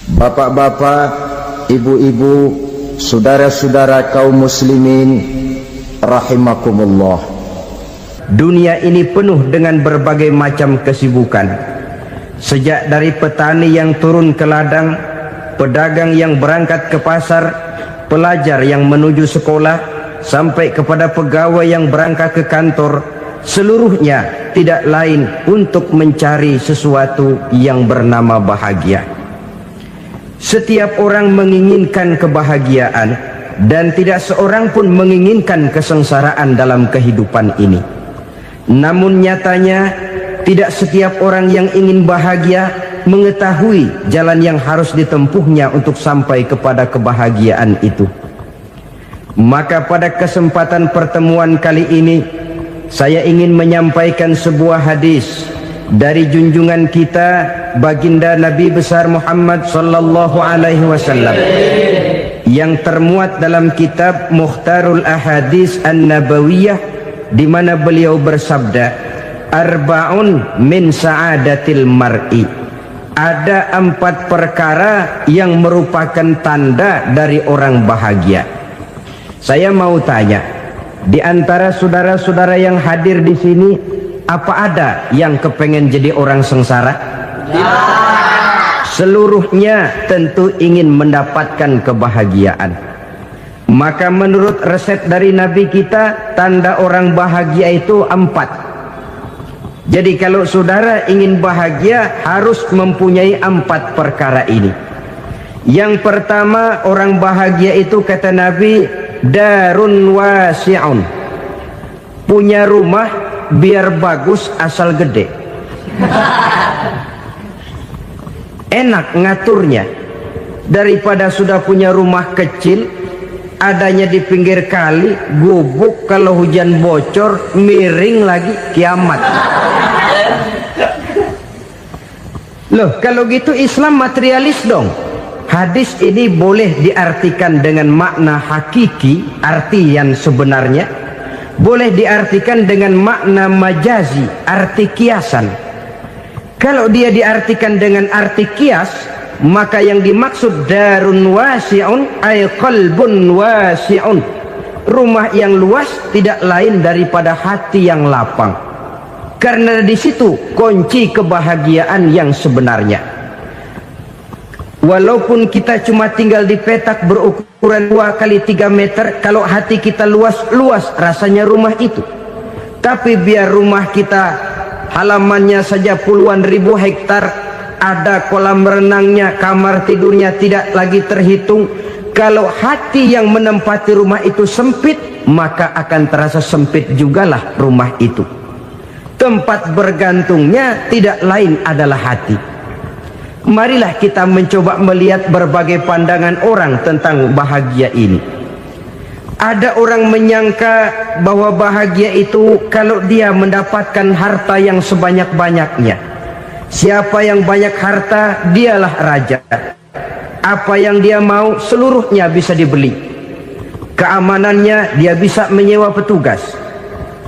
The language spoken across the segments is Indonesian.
Bapak-bapak, ibu-ibu, saudara-saudara kaum muslimin rahimakumullah. Dunia ini penuh dengan berbagai macam kesibukan. Sejak dari petani yang turun ke ladang, pedagang yang berangkat ke pasar, pelajar yang menuju sekolah, sampai kepada pegawai yang berangkat ke kantor, seluruhnya tidak lain untuk mencari sesuatu yang bernama bahagia. Setiap orang menginginkan kebahagiaan, dan tidak seorang pun menginginkan kesengsaraan dalam kehidupan ini. Namun nyatanya tidak setiap orang yang ingin bahagia mengetahui jalan yang harus ditempuhnya untuk sampai kepada kebahagiaan itu. Maka pada kesempatan pertemuan kali ini, saya ingin menyampaikan sebuah hadis dari junjungan kita baginda Nabi besar Muhammad sallallahu alaihi wasallam yang termuat dalam kitab Mukhtarul Ahadits An-Nabawiyah, di mana beliau bersabda, arba'un min sa'adatil mar'i. Ada 4 perkara yang merupakan tanda dari orang bahagia. Saya mau tanya, di antara saudara-saudara yang hadir di sini, apa ada yang kepengen jadi orang sengsara? Ya. Seluruhnya tentu ingin mendapatkan kebahagiaan. Maka menurut resep dari Nabi kita, tanda orang bahagia itu 4. Jadi kalau saudara ingin bahagia, harus mempunyai 4 perkara ini. Yang pertama, orang bahagia itu kata Nabi, darun wasi'un. Punya rumah biar bagus asal gede. Enak ngaturnya, daripada sudah punya rumah kecil adanya di pinggir kali, gubuk, kalau hujan bocor, miring lagi, kiamat. Loh, kalau gitu Islam materialis dong. Hadis ini boleh diartikan dengan makna hakiki, arti yang sebenarnya, boleh diartikan dengan makna majazi, arti kiasan. Kalau dia diartikan dengan arti kias, maka yang dimaksud darun wasi'un ay qalbun wasi'un. Rumah yang luas tidak lain daripada hati yang lapang. Karena di situ kunci kebahagiaan yang sebenarnya. Walaupun kita cuma tinggal di petak berukuran 2 kali 3 meter, kalau hati kita luas-luas rasanya rumah itu. Tapi biar rumah kita halamannya saja puluhan ribu hektar, ada kolam renangnya, kamar tidurnya tidak lagi terhitung. Kalau hati yang menempati rumah itu sempit, maka akan terasa sempit jugalah rumah itu. Tempat bergantungnya tidak lain adalah hati. Marilah kita mencoba melihat berbagai pandangan orang tentang bahagia ini. Ada orang menyangka bahwa bahagia itu kalau dia mendapatkan harta yang sebanyak-banyaknya. Siapa yang banyak harta, dialah raja. Apa yang dia mau, seluruhnya bisa dibeli. Keamanannya, dia bisa menyewa petugas.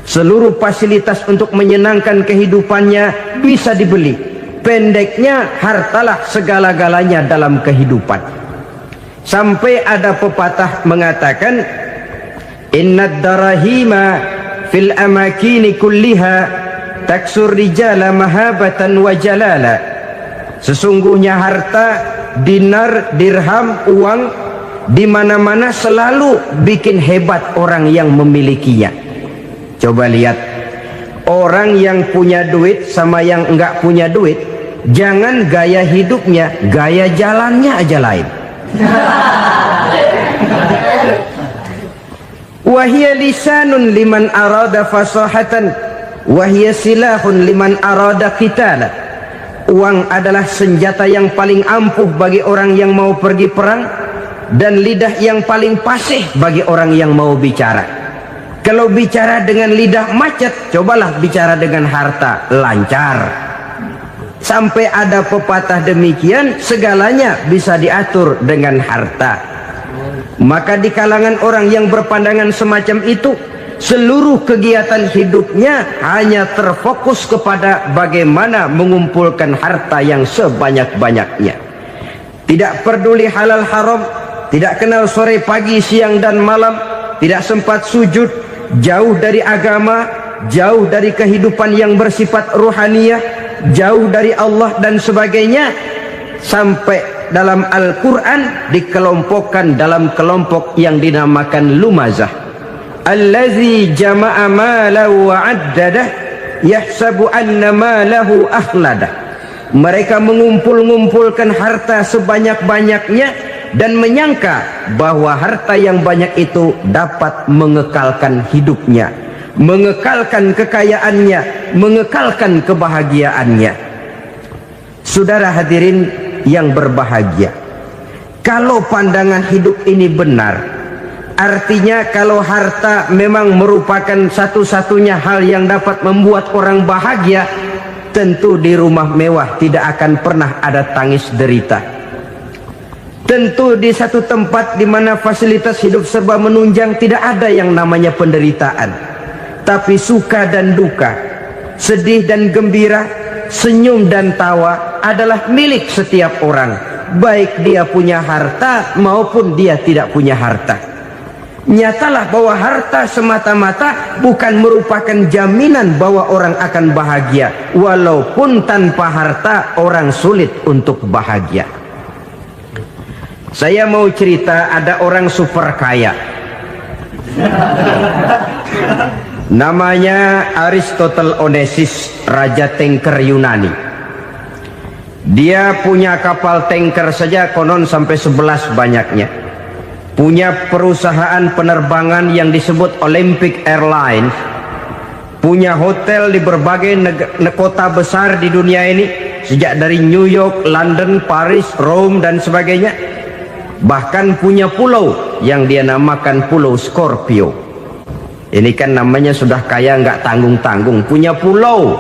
Seluruh fasilitas untuk menyenangkan kehidupannya bisa dibeli. Pendeknya, hartalah segala-galanya dalam kehidupan. Sampai ada pepatah mengatakan, innad darahima fil amakini kulliha taksur rijala mahabatan wa jalala. Sesungguhnya harta, dinar, dirham, uang di mana-mana selalu bikin hebat orang yang memilikinya. Coba lihat, orang yang punya duit sama yang enggak punya duit, jangan gaya hidupnya, gaya jalannya aja lain. Wahia lisanun liman arada fasahatan, wahia silahun liman arada qitala. Uang adalah senjata yang paling ampuh bagi orang yang mau pergi perang, dan lidah yang paling fasih bagi orang yang mau bicara. Kalau bicara dengan lidah macet, cobalah bicara dengan harta, lancar. Sampai ada pepatah demikian, segalanya bisa diatur dengan harta. Maka di kalangan orang yang berpandangan semacam itu, seluruh kegiatan hidupnya hanya terfokus kepada bagaimana mengumpulkan harta yang sebanyak-banyaknya. tidak peduli halal haram, tidak kenal sore pagi siang dan malam, tidak sempat sujud, jauh dari agama, jauh dari kehidupan yang bersifat ruhaniyah, jauh dari Allah dan sebagainya, sampai dalam Al-Quran dikelompokkan dalam kelompok yang dinamakan lumazah. Allazi jama'a malahu wa 'addadah yahsabu anna malahu akhladah. Mereka mengumpul-ngumpulkan harta sebanyak-banyaknya dan menyangka bahwa harta yang banyak itu dapat mengekalkan hidupnya, mengekalkan kekayaannya, mengekalkan kebahagiaannya. Saudara hadirin yang berbahagia, kalau pandangan hidup ini benar, artinya kalau harta memang merupakan satu-satunya hal yang dapat membuat orang bahagia, tentu di rumah mewah tidak akan pernah ada tangis derita. Tentu di satu tempat di mana fasilitas hidup serba menunjang tidak ada yang namanya penderitaan. Tapi suka dan duka, sedih dan gembira, senyum dan tawa adalah milik setiap orang, baik dia punya harta maupun dia tidak punya harta. Nyatalah bahwa harta semata-mata bukan merupakan jaminan bahwa orang akan bahagia, walaupun tanpa harta orang sulit untuk bahagia. Saya mau cerita, ada orang super kaya, namanya Aristotle Onassis, raja tanker Yunani. Dia punya kapal tanker saja konon sampai 11 banyaknya. Punya perusahaan penerbangan yang disebut Olympic Airlines, punya hotel di berbagai kota besar di dunia ini, sejak dari New York, London, Paris, Rome dan sebagainya. Bahkan punya pulau yang dia namakan Pulau Scorpio. Ini kan namanya sudah kaya nggak tanggung-tanggung, punya pulau.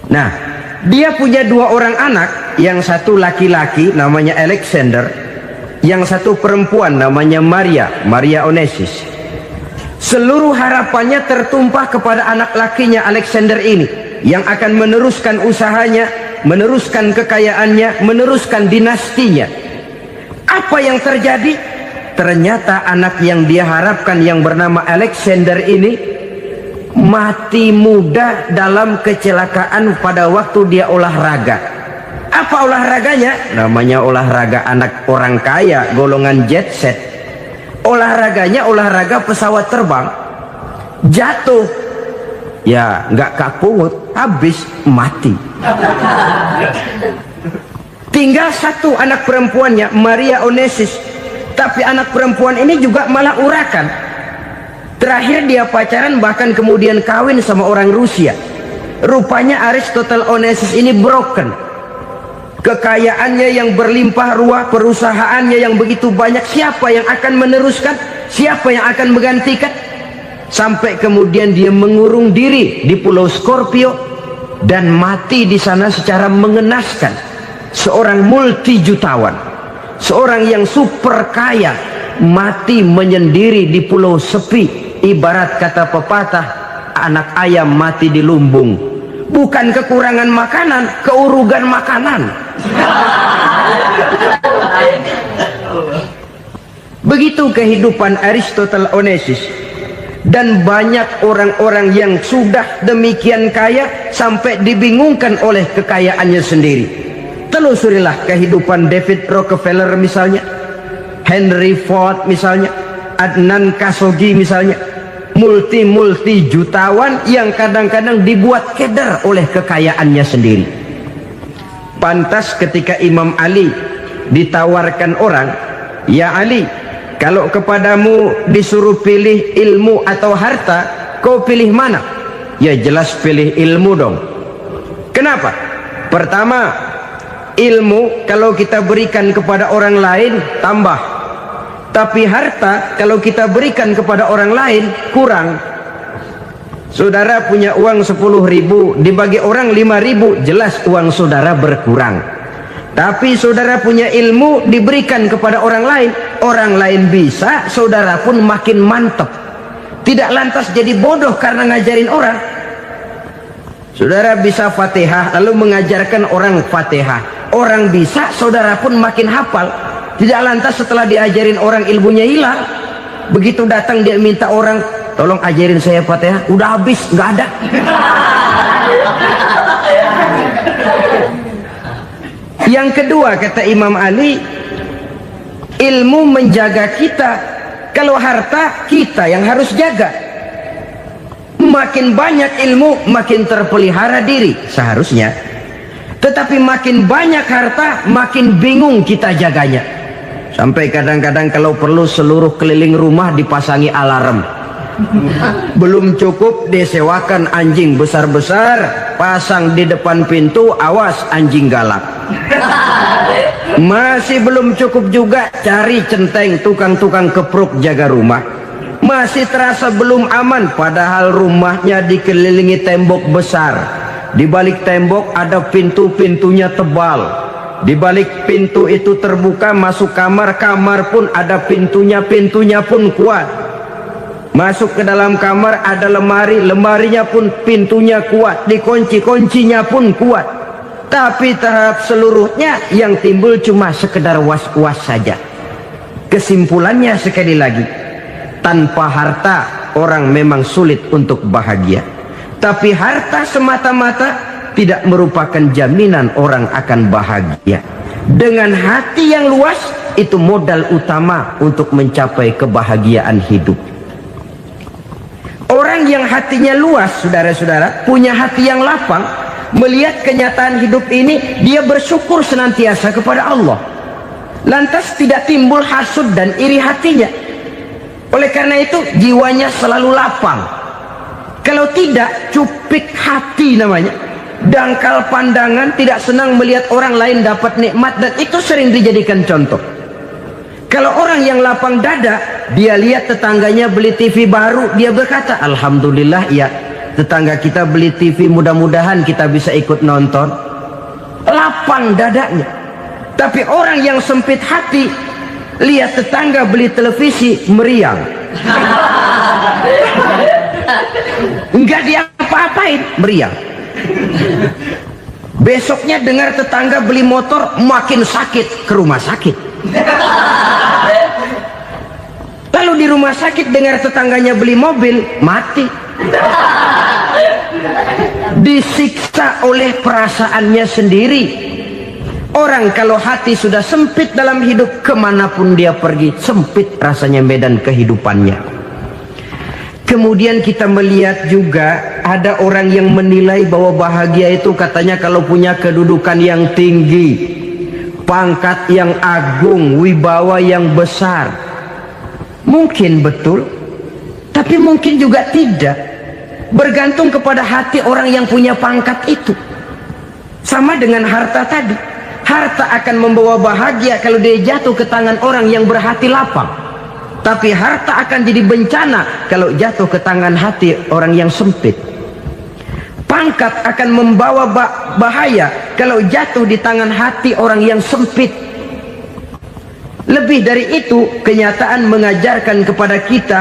Nah, dia punya 2 orang anak, yang satu laki-laki namanya Alexander, yang satu perempuan namanya Maria Onassis. Seluruh harapannya tertumpah kepada anak lakinya Alexander ini, yang akan meneruskan usahanya, meneruskan kekayaannya, meneruskan dinastinya. Apa yang terjadi? Ternyata anak yang dia harapkan yang bernama Alexander ini mati muda dalam kecelakaan pada waktu dia olahraga. Apa olahraganya? Namanya olahraga anak orang kaya, golongan jet set. Olahraganya olahraga pesawat terbang. Jatuh, ya nggak kapungut, habis mati. Tinggal satu anak perempuannya, Maria Onassis. Tapi anak perempuan ini juga malah urakan. Terakhir dia pacaran, bahkan kemudian kawin sama orang Rusia. Rupanya Aristotle Onassis ini broken. Kekayaannya yang berlimpah ruah, perusahaannya yang begitu banyak, siapa yang akan meneruskan? Siapa yang akan menggantikan? Sampai kemudian dia mengurung diri di Pulau Scorpio dan mati di sana secara mengenaskan. Seorang multijutawan, seorang yang super kaya, mati menyendiri di pulau sepi. Ibarat kata pepatah, anak ayam mati di lumbung. Bukan kekurangan makanan, keurugan makanan. Begitu kehidupan Aristotle Onassis. Dan banyak orang-orang yang sudah demikian kaya sampai dibingungkan oleh kekayaannya sendiri. Telusurilah kehidupan David Rockefeller misalnya, Henry Ford misalnya, Adnan Khashoggi misalnya. Multi jutawan yang kadang-kadang dibuat keder oleh kekayaannya sendiri. Pantas ketika Imam Ali ditawarkan orang, "Ya Ali, kalau kepadamu disuruh pilih ilmu atau harta, kau pilih mana?" Ya jelas pilih ilmu dong. Kenapa? Pertama, ilmu kalau kita berikan kepada orang lain tambah. Tapi harta kalau kita berikan kepada orang lain kurang. Saudara punya uang 10.000, dibagi orang 5.000, jelas uang saudara berkurang. Tapi saudara punya ilmu, diberikan kepada orang lain bisa, saudara pun makin mantap. Tidak lantas jadi bodoh karena ngajarin orang. Saudara bisa Fatihah lalu mengajarkan orang Fatihah. Orang bisa, saudara pun makin hafal. Tidak lantas setelah diajarin orang ilmunya hilang. Begitu datang dia minta orang, tolong ajarin saya Fatihah, udah habis, nggak ada. Yang kedua kata Imam Ali, ilmu menjaga kita. Kalau harta, kita yang harus jaga. Makin banyak ilmu, makin terpelihara diri seharusnya. Tetapi makin banyak harta, makin bingung kita jaganya. Sampai kadang-kadang kalau perlu seluruh keliling rumah dipasangi alarm. Belum cukup disewakan anjing besar-besar, pasang di depan pintu, awas anjing galak. Masih belum cukup juga, cari centeng tukang-tukang kepruk jaga rumah. Masih terasa belum aman, padahal rumahnya dikelilingi tembok besar. Di balik tembok ada pintu-pintunya tebal. Di balik pintu itu terbuka masuk kamar, kamar pun ada pintunya, pintunya pun kuat. Masuk ke dalam kamar ada lemari, lemarinya pun pintunya kuat, dikunci, kuncinya pun kuat. Tapi terhadap seluruhnya yang timbul cuma sekedar was-was saja. Kesimpulannya sekali lagi, tanpa harta orang memang sulit untuk bahagia. Tapi harta semata-mata tidak merupakan jaminan orang akan bahagia. Dengan hati yang luas, itu modal utama untuk mencapai kebahagiaan hidup. Orang yang hatinya luas, saudara-saudara, punya hati yang lapang, melihat kenyataan hidup ini, dia bersyukur senantiasa kepada Allah. Lantas tidak timbul hasud dan iri hatinya. Oleh karena itu jiwanya selalu lapang. Kalau tidak, cupik hati namanya, dangkal pandangan, tidak senang melihat orang lain dapat nikmat, dan itu sering dijadikan contoh. Kalau orang yang lapang dada, dia lihat tetangganya beli TV baru, dia berkata, alhamdulillah ya, tetangga kita beli TV, mudah-mudahan kita bisa ikut nonton. Lapang dadanya. Tapi orang yang sempit hati, lihat tetangga beli televisi, meriang. Enggak diapa-apain, meriang. Besoknya dengar tetangga beli motor, makin sakit, ke rumah sakit. Lalu di rumah sakit dengar tetangganya beli mobil, mati. Disiksa oleh perasaannya sendiri. Orang kalau hati sudah sempit dalam hidup, kemanapun dia pergi, sempit rasanya medan kehidupannya. Kemudian kita melihat juga ada orang yang menilai bahwa bahagia itu katanya kalau punya kedudukan yang tinggi, pangkat yang agung, wibawa yang besar. Mungkin betul, tapi mungkin juga tidak. Bergantung kepada hati orang yang punya pangkat itu. Sama dengan harta tadi. Harta akan membawa bahagia kalau dia jatuh ke tangan orang yang berhati lapang. Tapi harta akan jadi bencana kalau jatuh ke tangan hati orang yang sempit. Pangkat akan membawa bahaya kalau jatuh di tangan hati orang yang sempit. Lebih dari itu, kenyataan mengajarkan kepada kita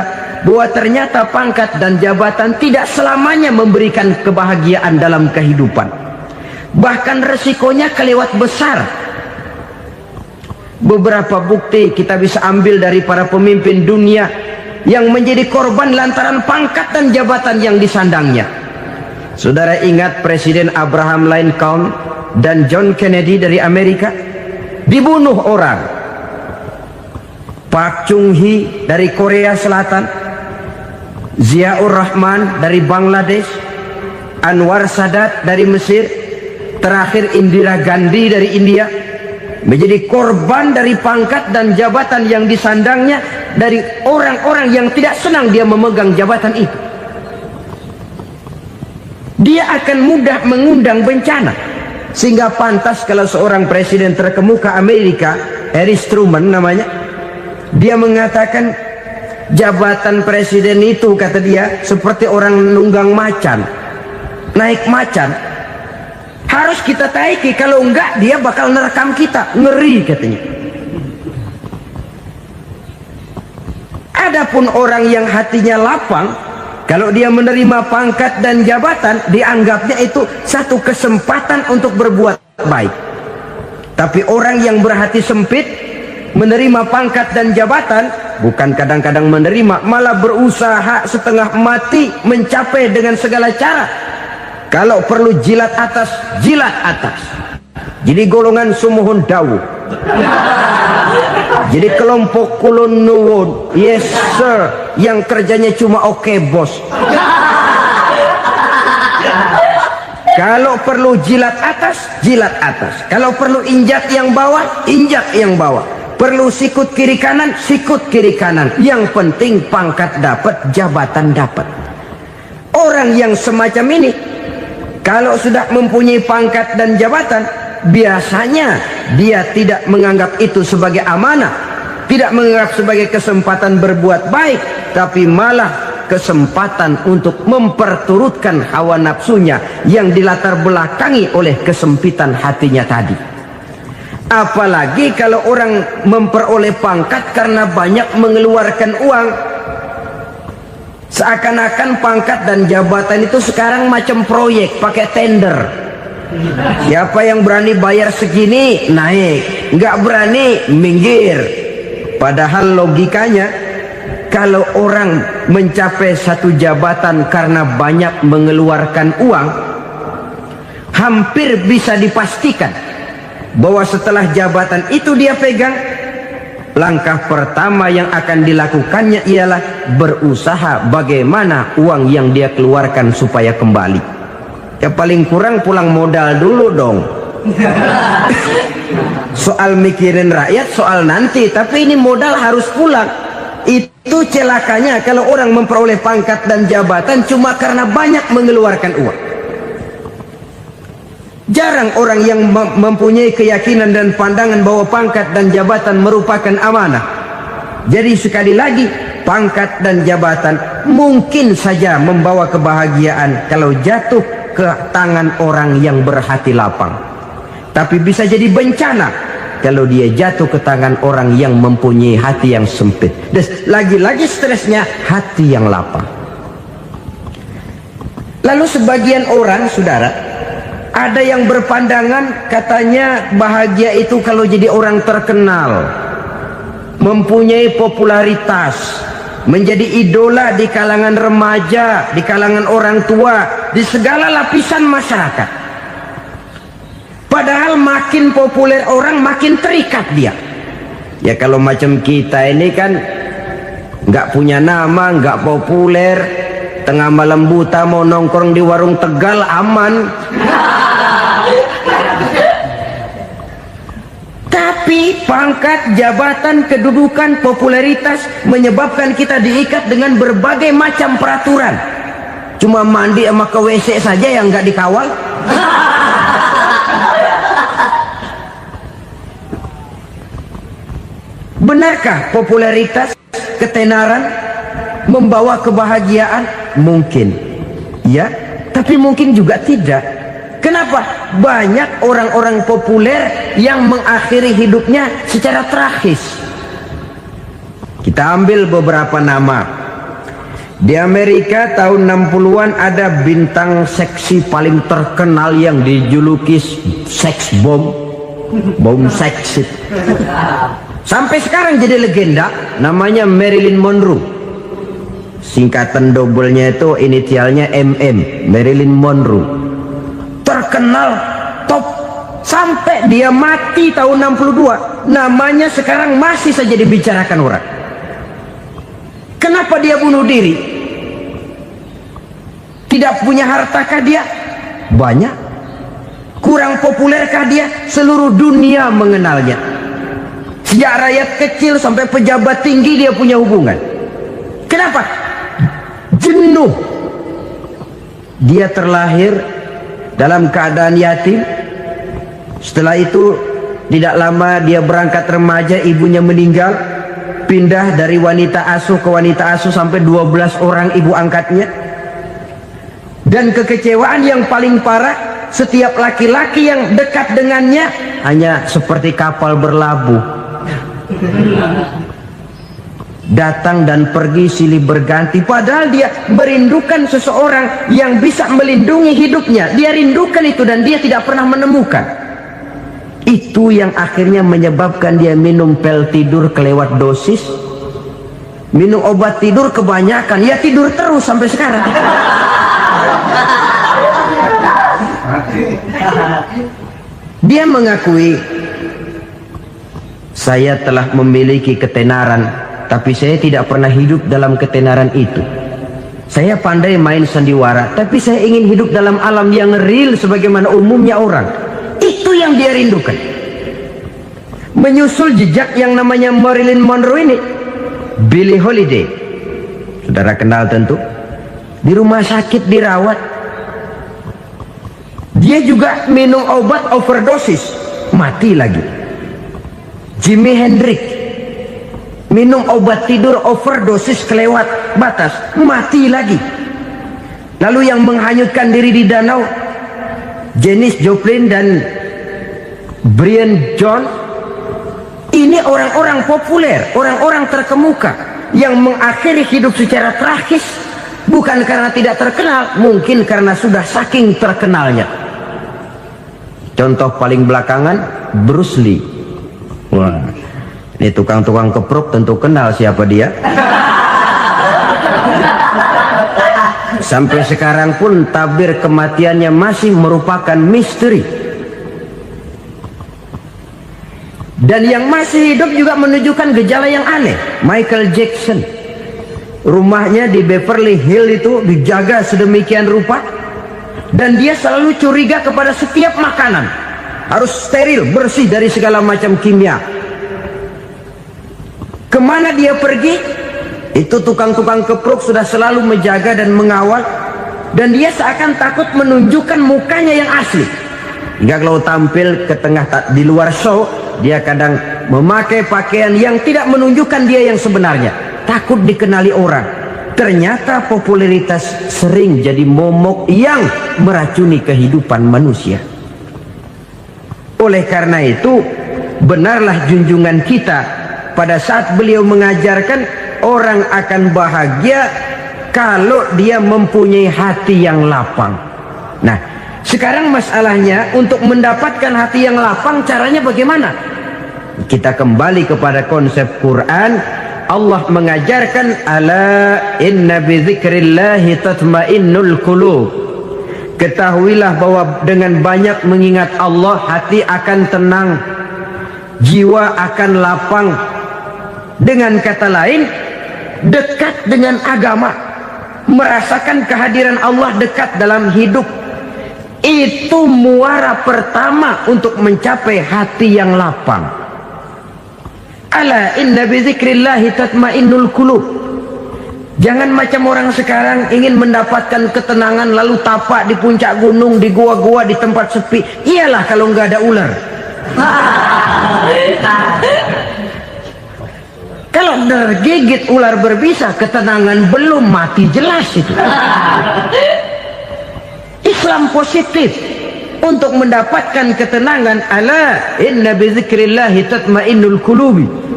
bahwa ternyata pangkat dan jabatan tidak selamanya memberikan kebahagiaan dalam kehidupan. Bahkan resikonya kelewat besar. Beberapa bukti kita bisa ambil dari para pemimpin dunia yang menjadi korban lantaran pangkat dan jabatan yang disandangnya. Saudara ingat Presiden Abraham Lincoln dan John Kennedy dari Amerika? Dibunuh orang. Park Chung-hee dari Korea Selatan, Ziaur Rahman dari Bangladesh, Anwar Sadat dari Mesir, terakhir Indira Gandhi dari India, menjadi korban dari pangkat dan jabatan yang disandangnya dari orang-orang yang tidak senang dia memegang jabatan itu. Dia akan mudah mengundang bencana. Sehingga pantas kalau seorang presiden terkemuka Amerika, Harry Truman namanya, dia mengatakan jabatan presiden itu, kata dia, seperti orang nunggang macan, naik macan. Harus kita taiki, kalau enggak dia bakal nerekam kita, ngeri katanya. Adapun orang yang hatinya lapang, Kalau dia menerima pangkat dan jabatan, dianggapnya itu satu kesempatan untuk berbuat baik. Tapi orang yang berhati sempit, menerima pangkat dan jabatan, bukan kadang-kadang menerima, malah berusaha setengah mati mencapai dengan segala cara. Kalau perlu jilat atas, jilat atas. Jadi golongan sumuhun dawu. Jadi kelompok kulon nuwun, yes sir, yang kerjanya cuma oke bos. Kalau perlu jilat atas, jilat atas. Kalau perlu injak yang bawah, injak yang bawah. Perlu sikut kiri kanan, sikut kiri kanan. Yang penting pangkat dapat, jabatan dapat. Orang yang semacam ini, kalau sudah mempunyai pangkat dan jabatan, biasanya dia tidak menganggap itu sebagai amanah, tidak menganggap sebagai kesempatan berbuat baik, tapi malah kesempatan untuk memperturutkan hawa nafsunya yang dilatar belakangi oleh kesempitan hatinya tadi. Apalagi kalau orang memperoleh pangkat karena banyak mengeluarkan uang, seakan-akan pangkat dan jabatan itu sekarang macam proyek pakai tender. Siapa yang berani bayar segini naik, nggak berani minggir. Padahal logikanya, kalau orang mencapai satu jabatan karena banyak mengeluarkan uang, hampir bisa dipastikan bahwa setelah jabatan itu dia pegang, langkah pertama yang akan dilakukannya ialah berusaha bagaimana uang yang dia keluarkan supaya kembali. Ya paling kurang pulang modal dulu dong. Soal mikirin rakyat soal nanti, tapi ini modal harus pulang. Itu celakanya kalau orang memperoleh pangkat dan jabatan cuma karena banyak mengeluarkan uang. Jarang orang yang mempunyai keyakinan dan pandangan bahwa pangkat dan jabatan merupakan amanah. Jadi sekali lagi, pangkat dan jabatan mungkin saja membawa kebahagiaan kalau jatuh ke tangan orang yang berhati lapang. Tapi bisa jadi bencana kalau dia jatuh ke tangan orang yang mempunyai hati yang sempit. Dan lagi-lagi stresnya hati yang lapang. Lalu sebagian orang, saudara, ada yang berpandangan katanya bahagia itu kalau jadi orang terkenal, mempunyai popularitas, menjadi idola di kalangan remaja, di kalangan orang tua, di segala lapisan masyarakat. Padahal makin populer orang, makin terikat dia. Ya kalau macam kita ini kan nggak punya nama, nggak populer, tengah malam buta mau nongkrong di warung Tegal aman. Tapi pangkat, jabatan, kedudukan, popularitas menyebabkan kita diikat dengan berbagai macam peraturan. Cuma mandi sama ke WC saja yang nggak dikawal. Benarkah popularitas, ketenaran membawa kebahagiaan? Mungkin ya, tapi mungkin juga tidak. Kenapa? Banyak orang-orang populer yang mengakhiri hidupnya secara tragis. Kita ambil beberapa nama. Di Amerika tahun 60-an ada bintang seksi paling terkenal yang dijuluki seks bom, bom seksi. Sampai sekarang jadi legenda, namanya Marilyn Monroe. Singkatan doublenya itu inisialnya MM, Marilyn Monroe. Terkenal, top, sampai dia mati tahun 62. Namanya sekarang masih saja dibicarakan orang. Kenapa dia bunuh diri? Tidak punya hartakah dia? Banyak. Kurang populerkah dia? Seluruh dunia mengenalnya. Sejak rakyat kecil sampai pejabat tinggi dia punya hubungan. Kenapa? Jenuh. Dia terlahir dalam keadaan yatim. Setelah itu tidak lama dia berangkat remaja, ibunya meninggal. Pindah dari wanita asuh ke wanita asuh sampai 12 orang ibu angkatnya. Dan kekecewaan yang paling parah, setiap laki-laki yang dekat dengannya hanya seperti kapal berlabuh. datang dan pergi silih berganti, padahal dia merindukan seseorang yang bisa melindungi hidupnya. Dia rindukan itu dan dia tidak pernah menemukan. Itu yang akhirnya menyebabkan dia minum pil tidur kelewat dosis, minum obat tidur kebanyakan, ya tidur terus sampai sekarang. Dia mengakui, saya telah memiliki ketenaran, tapi saya tidak pernah hidup dalam ketenaran itu. Saya pandai main sandiwara, tapi saya ingin hidup dalam alam yang real sebagaimana umumnya orang. Itu yang dia rindukan. Menyusul jejak yang namanya Marilyn Monroe ini, Billie Holiday, saudara kenal tentu, di rumah sakit dirawat. Dia juga minum obat overdosis, mati lagi. Jimi Hendrix minum obat tidur overdosis kelewat batas, mati lagi. Lalu yang menghanyutkan diri di danau, Janis Joplin dan Brian Jones. Ini orang-orang populer, orang-orang terkemuka yang mengakhiri hidup secara tragis, bukan karena tidak terkenal, mungkin karena sudah saking terkenalnya. Contoh paling belakangan, Bruce Lee. Wah, ini tukang-tukang keprok tentu kenal siapa dia. Sampai sekarang pun tabir kematiannya masih merupakan misteri. Dan yang masih hidup juga menunjukkan gejala yang aneh. Michael Jackson, rumahnya di Beverly Hills itu dijaga sedemikian rupa, dan dia selalu curiga kepada setiap makanan harus steril, bersih dari segala macam kimia. Kemana dia pergi, itu tukang-tukang keprok sudah selalu menjaga dan mengawal, dan dia seakan takut menunjukkan mukanya yang asli. Hingga kalau tampil ke tengah di luar show, dia kadang memakai pakaian yang tidak menunjukkan dia yang sebenarnya, takut dikenali orang. Ternyata popularitas sering jadi momok yang meracuni kehidupan manusia. Oleh karena itu, benarlah junjungan kita pada saat beliau mengajarkan orang akan bahagia kalau dia mempunyai hati yang lapang. Nah, sekarang masalahnya untuk mendapatkan hati yang lapang, caranya bagaimana? Kita kembali kepada konsep Quran. Allah mengajarkan, ala inna bi dzikrillahi tatmainnul qulub. Ketahuilah bahwa dengan banyak mengingat Allah, hati akan tenang, jiwa akan lapang. Dengan kata lain, dekat dengan agama, merasakan kehadiran Allah dekat dalam hidup. Itu muara pertama untuk mencapai hati yang lapang. Ala inna bi dzikrillahi tatmainnul qulub. Jangan macam orang sekarang ingin mendapatkan ketenangan lalu tapak di puncak gunung, di gua-gua, di tempat sepi. Iyalah kalau nggak ada ular. Kalau tergigit ular berbisa, ketenangan belum, mati jelas itu. Islam positif untuk mendapatkan ketenangan. Ala inna bi dzikrillahi tatmainnul qulubi.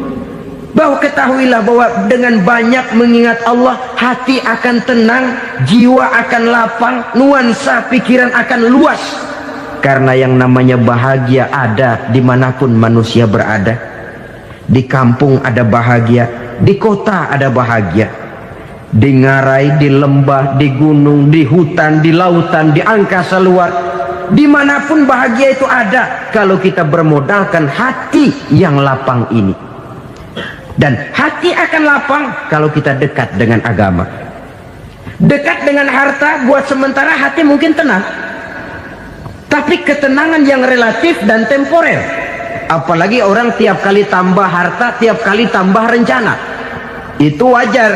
Bahwa ketahuilah bahwa dengan banyak mengingat Allah, hati akan tenang, jiwa akan lapang, nuansa pikiran akan luas. Karena yang namanya bahagia ada dimanapun manusia berada. Di kampung ada bahagia, di kota ada bahagia, di ngarai, di lembah, di gunung, di hutan, di lautan, di angkasa luar, dimanapun bahagia itu ada kalau kita bermodalkan hati yang lapang ini. Dan hati akan lapang kalau kita dekat dengan agama. Dekat dengan harta buat sementara hati mungkin tenang, tapi ketenangan yang relatif dan temporer. Apalagi orang tiap kali tambah harta, tiap kali tambah rencana, itu wajar.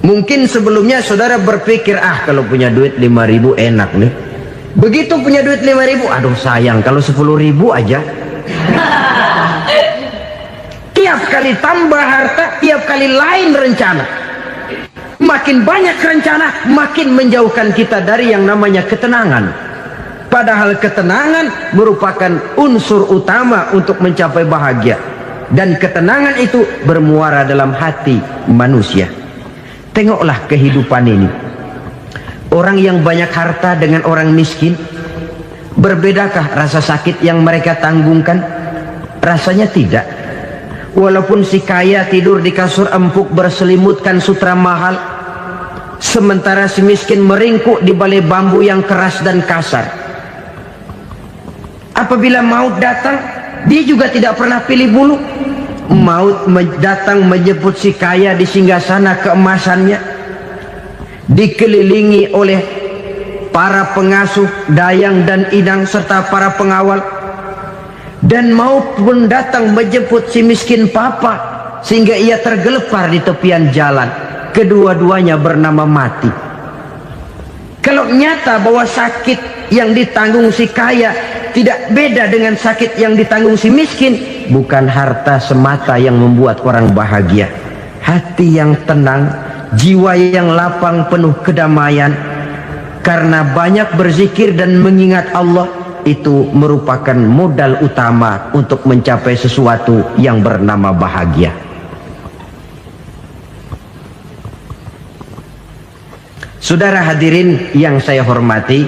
Mungkin sebelumnya saudara berpikir, kalau punya duit 5.000 enak nih. Begitu punya duit 5.000, aduh sayang kalau 10.000 aja. Tiap kali tambah harta, tiap kali lain rencana. Makin banyak rencana, makin menjauhkan kita dari yang namanya ketenangan. Padahal ketenangan merupakan unsur utama untuk mencapai bahagia. dan ketenangan itu bermuara dalam hati manusia. Tengoklah kehidupan ini. Orang yang banyak harta dengan orang miskin, berbedakah rasa sakit yang mereka tanggungkan? Rasanya tidak. Walaupun si kaya tidur di kasur empuk berselimutkan sutra mahal, sementara si miskin meringkuk di balai bambu yang keras dan kasar. Apabila maut datang, dia juga tidak pernah pilih bulu. Maut datang menjemput si kaya di singgasana keemasannya, dikelilingi oleh para pengasuh, dayang dan idang serta para pengawal. Dan maut pun datang menjemput si miskin papa, sehingga ia tergelepar di tepian jalan. Kedua-duanya bernama mati. Kalau nyata bahwa sakit yang ditanggung si kaya tidak beda dengan sakit yang ditanggung si miskin, bukan harta semata yang membuat orang bahagia. Hati yang tenang, jiwa yang lapang penuh kedamaian karena banyak berzikir dan mengingat Allah, itu merupakan modal utama untuk mencapai sesuatu yang bernama bahagia. Saudara hadirin yang saya hormati,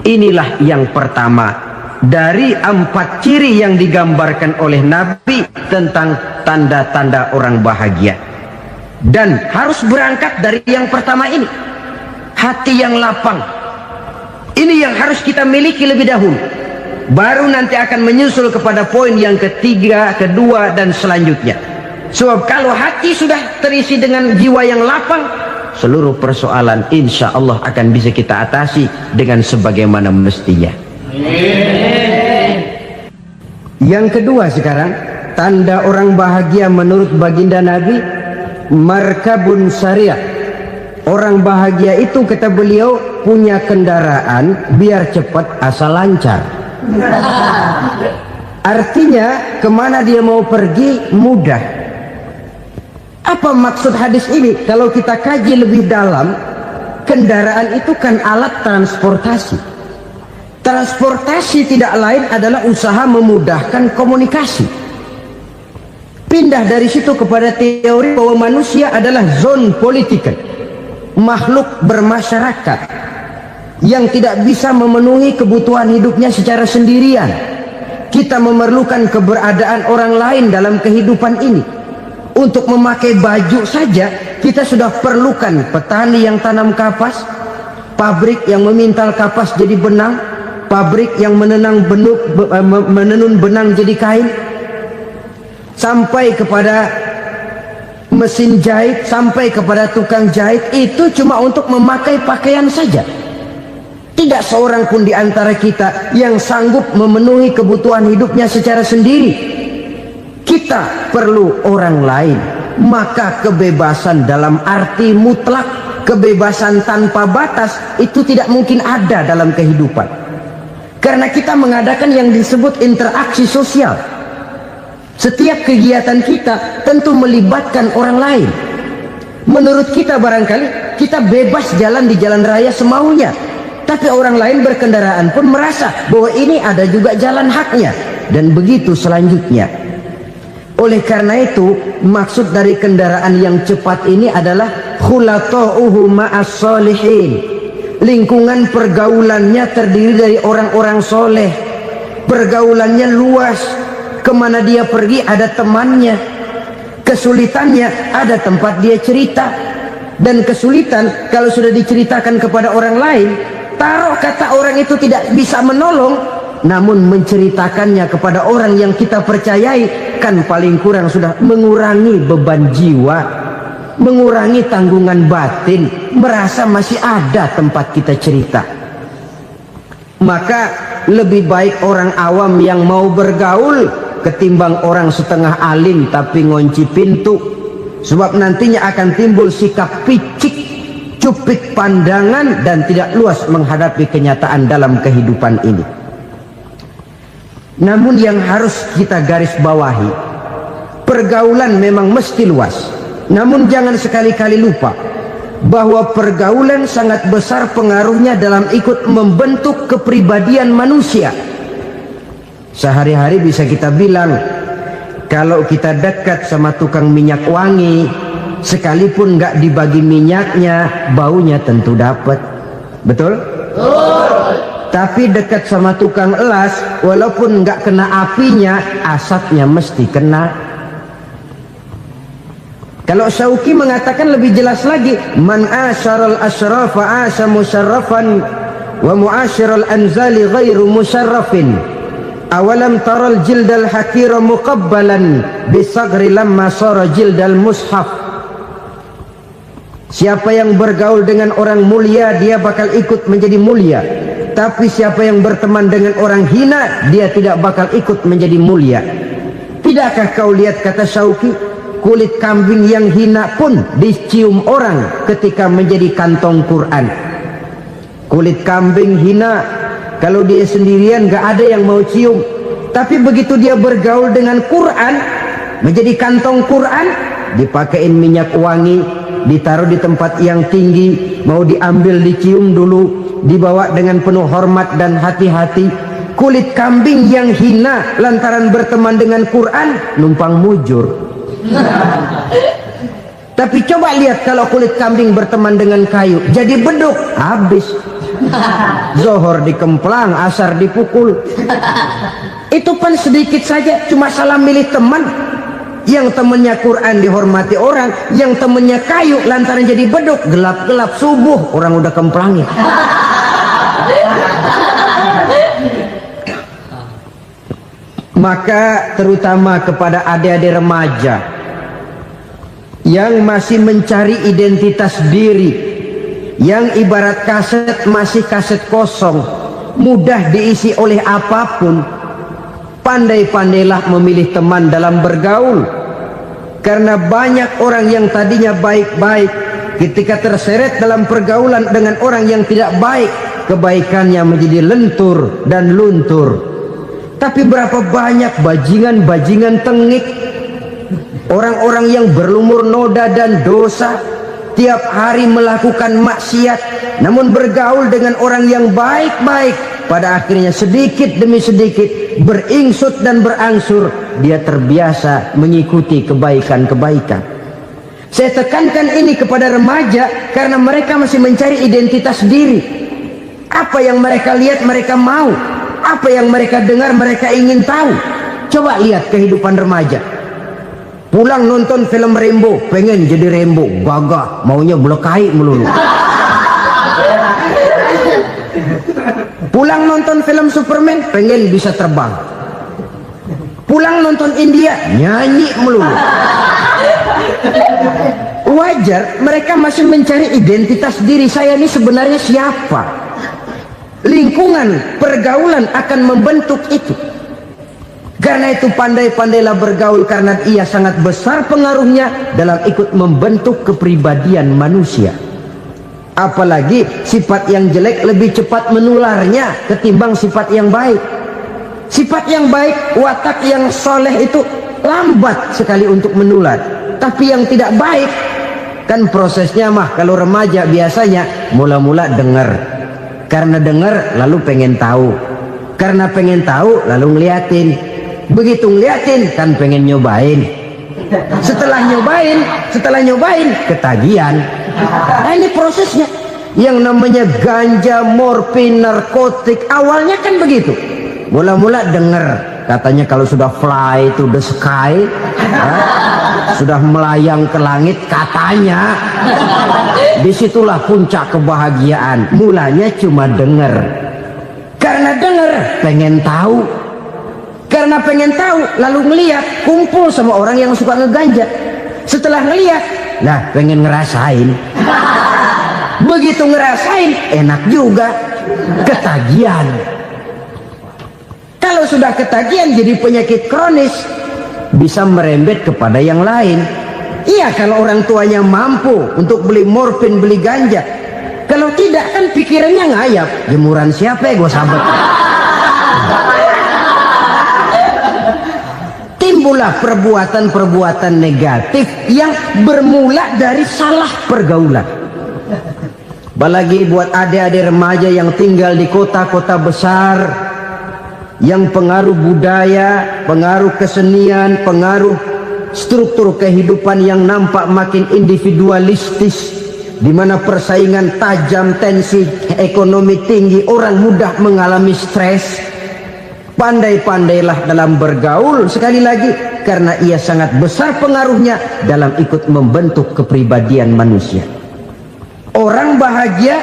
inilah yang pertama dari 4 ciri yang digambarkan oleh Nabi tentang tanda-tanda orang bahagia. Dan harus berangkat dari yang pertama ini, hati yang lapang. Ini yang harus kita miliki lebih dahulu. Baru nanti akan menyusul kepada poin yang ketiga, kedua, dan selanjutnya. Sebab kalau hati sudah terisi dengan jiwa yang lapang, seluruh persoalan insya Allah akan bisa kita atasi dengan sebagaimana mestinya. Yang kedua sekarang, tanda orang bahagia menurut baginda Nabi, markabun syariah. Orang bahagia itu, kata beliau, punya kendaraan biar cepat asal lancar. Artinya kemana dia mau pergi mudah. Apa maksud hadis ini? Kalau kita kaji lebih dalam, kendaraan itu kan alat transportasi. Transportasi tidak lain adalah usaha memudahkan komunikasi. Pindah dari situ kepada teori bahwa manusia adalah zon political, makhluk bermasyarakat yang tidak bisa memenuhi kebutuhan hidupnya secara sendirian. Kita memerlukan keberadaan orang lain dalam kehidupan ini. Untuk memakai baju saja kita sudah perlukan petani yang tanam kapas, pabrik yang memintal kapas jadi benang, pabrik yang menenun benang jadi kain, sampai kepada mesin jahit, sampai kepada tukang jahit. Itu cuma untuk memakai pakaian saja. Tidak seorang pun di antara kita yang sanggup memenuhi kebutuhan hidupnya secara sendiri. Kita perlu orang lain. Maka kebebasan dalam arti mutlak, kebebasan tanpa batas, itu tidak mungkin ada dalam kehidupan. Karena kita mengadakan yang disebut interaksi sosial. Setiap kegiatan kita tentu melibatkan orang lain. Menurut kita barangkali kita bebas jalan di jalan raya semaunya, tapi orang lain berkendaraan pun merasa bahwa ini ada juga jalan haknya, dan begitu selanjutnya. Oleh karena itu, maksud dari kendaraan yang cepat ini adalah khulatuhu ma'as solihin. Lingkungan pergaulannya terdiri dari orang-orang soleh. Pergaulannya luas. Kemana dia pergi ada temannya. Kesulitannya ada tempat dia cerita. Dan kesulitan kalau sudah diceritakan kepada orang lain, taruh kata orang itu tidak bisa menolong, namun menceritakannya kepada orang yang kita percayai, kan paling kurang sudah mengurangi beban jiwa, mengurangi tanggungan batin, merasa masih ada tempat kita cerita. Maka lebih baik orang awam yang mau bergaul ketimbang orang setengah alim tapi ngunci pintu. Sebab nantinya akan timbul sikap picik, cupik pandangan, dan tidak luas menghadapi kenyataan dalam kehidupan ini. Namun yang harus kita garis bawahi, pergaulan memang mesti luas. Namun jangan sekali-kali lupa bahwa pergaulan sangat besar pengaruhnya dalam ikut membentuk kepribadian manusia. Sehari-hari bisa kita bilang Kalau kita dekat sama tukang minyak wangi, sekalipun nggak dibagi minyaknya, baunya tentu dapat. Betul? Tapi dekat sama tukang elas, walaupun nggak kena apinya, asapnya mesti kena. Kalau Syauqi mengatakan lebih jelas lagi, man asyaral asyrafa asya musyarrafan wa muasyiral anzali ghairu musyarrafin. Awalam taral jildal hakira muqabbalan bisagri lamma sara jildal mushaf. Siapa yang bergaul dengan orang mulia, dia bakal ikut menjadi mulia. Tapi siapa yang berteman dengan orang hina, dia tidak bakal ikut menjadi mulia. Tidakkah kau lihat, kata Syauqi, kulit kambing yang hina pun dicium orang ketika menjadi kantong Quran. Kulit kambing hina, kalau dia sendirian gak ada yang mau cium. Tapi begitu dia bergaul dengan Quran, menjadi kantong Quran, dipakein minyak wangi, ditaruh di tempat yang tinggi, mau diambil dicium dulu, dibawa dengan penuh hormat dan hati-hati. Kulit kambing yang hina lantaran berteman dengan Quran, numpang mujur. Tapi coba lihat kalau kulit kambing berteman dengan kayu, jadi beduk, habis. Zohor dikemplang, asar dipukul. Itu pun sedikit saja, cuma salah milih teman. Yang temannya Quran dihormati orang, yang temannya kayu lantaran jadi beduk, gelap-gelap subuh orang udah kemplangnya. Maka terutama kepada adik-adik remaja yang masih mencari identitas diri, yang ibarat kaset masih kaset kosong, mudah diisi oleh apapun, pandai-pandailah memilih teman dalam bergaul. Karena banyak orang yang tadinya baik-baik, ketika terseret dalam pergaulan dengan orang yang tidak baik, kebaikannya menjadi lentur dan luntur. Tapi berapa banyak bajingan-bajingan tengik, orang-orang yang berlumur noda dan dosa, tiap hari melakukan maksiat, namun bergaul dengan orang yang baik-baik, pada akhirnya sedikit demi sedikit beringsut dan berangsur dia terbiasa mengikuti kebaikan-kebaikan. Saya tekankan ini kepada remaja karena mereka masih mencari identitas diri. Apa yang mereka lihat mereka mau, apa yang mereka dengar mereka ingin tahu. Coba lihat kehidupan remaja. Pulang nonton film Rambo, pengen jadi Rambo, gagah, maunya belekai melulu. Pulang nonton film Superman, pengen bisa terbang. Pulang nonton India, nyanyi melulu. Wajar, mereka masih mencari identitas diri. Saya ini sebenarnya siapa? Lingkungan, pergaulan akan membentuk itu. Karena itu pandai-pandailah bergaul, karena ia sangat besar pengaruhnya dalam ikut membentuk kepribadian manusia. Apalagi sifat yang jelek lebih cepat menularnya ketimbang sifat yang baik. Sifat yang baik, watak yang soleh itu lambat sekali untuk menular. Tapi yang tidak baik, kan prosesnya mah kalau remaja biasanya mula-mula dengar. Karena dengar lalu pengen tahu. Karena pengen tahu lalu ngeliatin. Begitu ngeliatin kan pengen nyobain. Setelah nyobain ketagihan. Nah, ini prosesnya. Yang namanya ganja, morfin, narkotik awalnya kan begitu. Mula-mula dengar katanya kalau sudah fly to the sky, sudah melayang ke langit katanya, disitulah puncak kebahagiaan. Mulanya cuma dengar. Karena dengar pengen tahu. Karena pengen tahu lalu ngeliat, kumpul sama orang yang suka ngeganja. Setelah ngeliat, nah pengen ngerasain. Begitu ngerasain enak juga, ketagihan. Kalau sudah ketagihan jadi penyakit kronis, bisa merembet kepada yang lain. Iya, kalau orang tuanya mampu untuk beli morfin, beli ganja. Kalau tidak kan pikirannya ngayap, jemuran siapa ya gue sabet. Timbullah perbuatan-perbuatan negatif yang bermula dari salah pergaulan. Apalagi buat adik-adik remaja yang tinggal di kota-kota besar, yang pengaruh budaya, pengaruh kesenian, pengaruh struktur kehidupan yang nampak makin individualistis, di mana persaingan tajam, tensi ekonomi tinggi, orang mudah mengalami stres. Pandai-pandailah dalam bergaul, sekali lagi, karena ia sangat besar pengaruhnya dalam ikut membentuk kepribadian manusia. Orang bahagia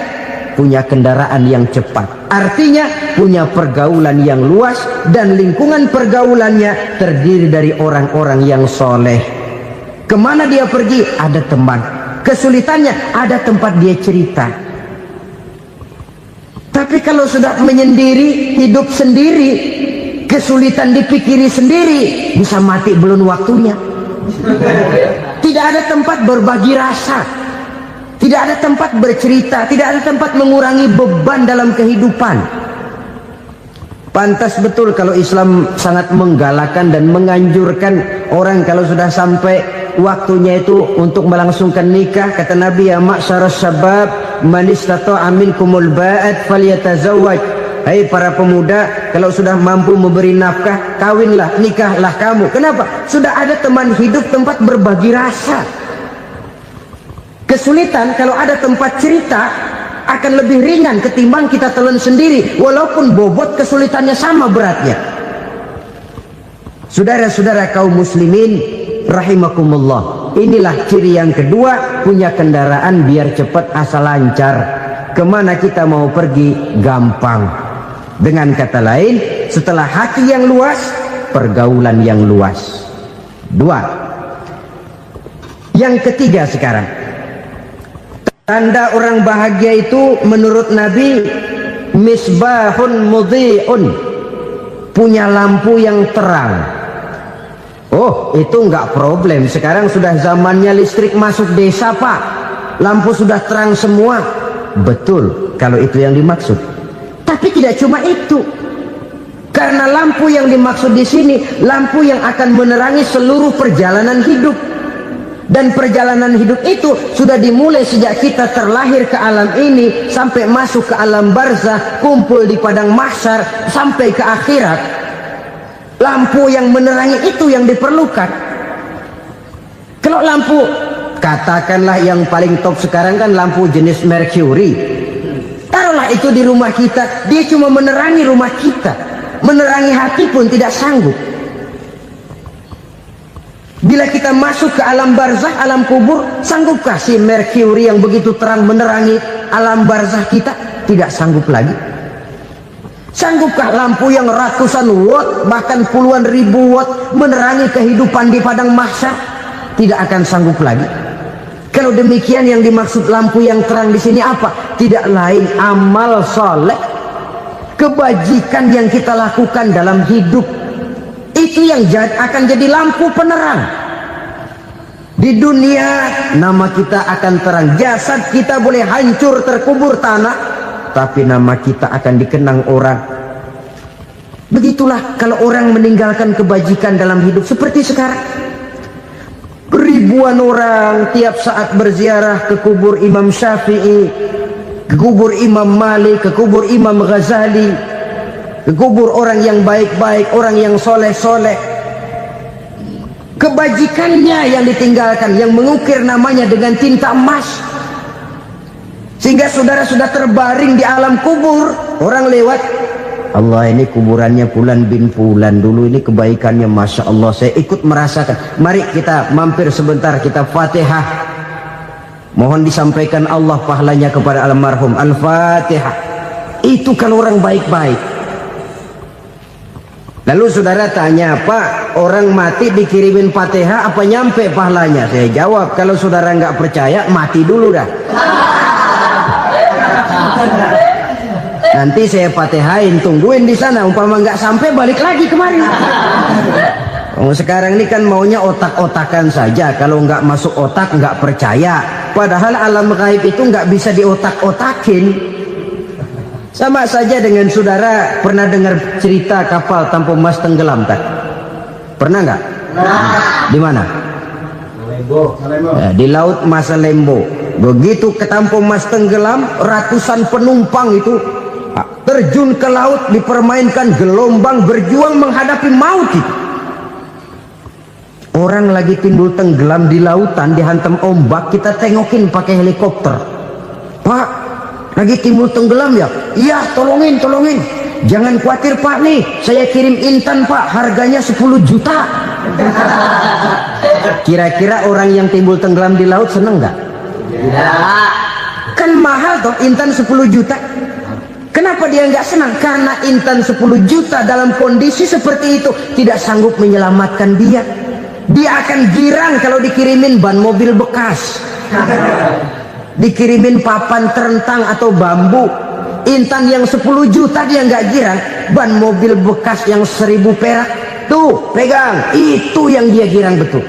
punya kendaraan yang cepat, artinya punya pergaulan yang luas, dan lingkungan pergaulannya terdiri dari orang-orang yang soleh. Kemana dia pergi, ada teman. Kesulitannya, ada tempat dia cerita. Tapi kalau sudah menyendiri, hidup sendiri, kesulitan dipikiri sendiri, bisa mati belum waktunya. Tidak ada tempat berbagi rasa, tidak ada tempat bercerita, tidak ada tempat mengurangi beban dalam kehidupan. Pantas betul kalau Islam sangat menggalakkan dan menganjurkan orang kalau sudah sampai waktunya itu untuk melangsungkan nikah. Kata Nabi, ya ma'syaras syabab man istata'a minkumul ba'at falyatazawwaj. Hai para pemuda, kalau sudah mampu memberi nafkah, kawinlah, nikahlah kamu. Kenapa? Sudah ada teman hidup, tempat berbagi rasa. Kesulitan kalau ada tempat cerita akan lebih ringan ketimbang kita telan sendiri, walaupun bobot kesulitannya sama beratnya. Saudara-saudara kaum muslimin rahimakumullah, inilah ciri yang kedua, punya kendaraan biar cepat asal lancar. Kemana kita mau pergi gampang. Dengan kata lain, setelah hati yang luas, pergaulan yang luas. Dua. Yang ketiga sekarang, tanda orang bahagia itu menurut Nabi, misbahun mudhi'un, punya lampu yang terang. Oh, itu enggak problem. Sekarang sudah zamannya listrik masuk desa, Pak. Lampu sudah terang semua. Betul, kalau itu yang dimaksud. Tapi tidak cuma itu. Karena lampu yang dimaksud di sini, lampu yang akan menerangi seluruh perjalanan hidup. Dan perjalanan hidup itu sudah dimulai sejak kita terlahir ke alam ini, sampai masuk ke alam barzah, kumpul di padang mahsyar, sampai ke akhirat. Lampu yang menerangi itu yang diperlukan. Kalau lampu, katakanlah yang paling top sekarang kan lampu jenis Mercury. Taruhlah itu di rumah kita, dia cuma menerangi rumah kita, menerangi hati pun tidak sanggup. Bila kita masuk ke alam barzah, alam kubur, sanggupkah si Mercury yang begitu terang menerangi alam barzah kita? Tidak sanggup lagi. Sanggupkah lampu yang ratusan watt, bahkan puluhan ribu watt menerangi kehidupan di padang mahsyar? Tidak akan sanggup lagi. Kalau demikian, yang dimaksud lampu yang terang di sini apa? Tidak lain amal soleh, kebajikan yang kita lakukan dalam hidup. Itu yang akan jadi lampu penerang. Di dunia nama kita akan terang, jasad kita boleh hancur terkubur tanah, tapi nama kita akan dikenang orang. Begitulah kalau orang meninggalkan kebajikan dalam hidup seperti sekarang. Ribuan orang tiap saat berziarah ke kubur Imam Syafi'i, ke kubur Imam Malik, ke kubur Imam Ghazali, ke kubur orang yang baik-baik, orang yang soleh-soleh. Kebajikannya yang ditinggalkan, yang mengukir namanya dengan tinta emas, sehingga saudara sudah terbaring di alam kubur. Orang lewat, Allah, ini kuburannya Fulan bin Fulan, dulu ini kebaikannya Masya Allah, saya ikut merasakan. Mari kita mampir sebentar, kita Fatihah, mohon disampaikan Allah pahalanya kepada almarhum. Al-Fatihah. Itu kalau orang baik-baik. Lalu saudara tanya, Pak, orang mati dikirimin Fatihah apa nyampe pahalanya? Saya jawab, kalau saudara nggak percaya, mati dulu dah. Nanti saya Fatihain, tungguin di sana. Umpama nggak sampai, balik lagi kemari. Sekarang ini kan maunya otak-otakan saja. Kalau nggak masuk otak, nggak percaya. Padahal alam gaib itu nggak bisa diotak-otakin. Sama saja dengan saudara pernah dengar cerita kapal Tampu Mas tenggelam kan? Pernah nggak? Di mana? Ya, di laut Masalembo. Begitu ke Tampu Mas tenggelam, ratusan penumpang itu terjun ke laut, dipermainkan gelombang, berjuang menghadapi maut itu. Orang lagi timbul tenggelam di lautan, dihantam ombak, kita tengokin pakai helikopter. Pak, lagi timbul tenggelam ya? Iya, tolongin. Jangan khawatir Pak, nih saya kirim intan Pak, harganya 10 juta. Kira-kira orang yang timbul tenggelam di laut seneng nggak? Tidak. Kan mahal toh intan 10 juta. Kenapa dia nggak senang? Karena intan 10 juta dalam kondisi seperti itu tidak sanggup menyelamatkan dia. Dia akan girang kalau dikirimin ban mobil bekas, dikirimin papan terentang atau bambu. Intan yang 10 juta dia nggak girang, ban mobil bekas yang 1000 perak tuh pegang, itu yang dia girang betul.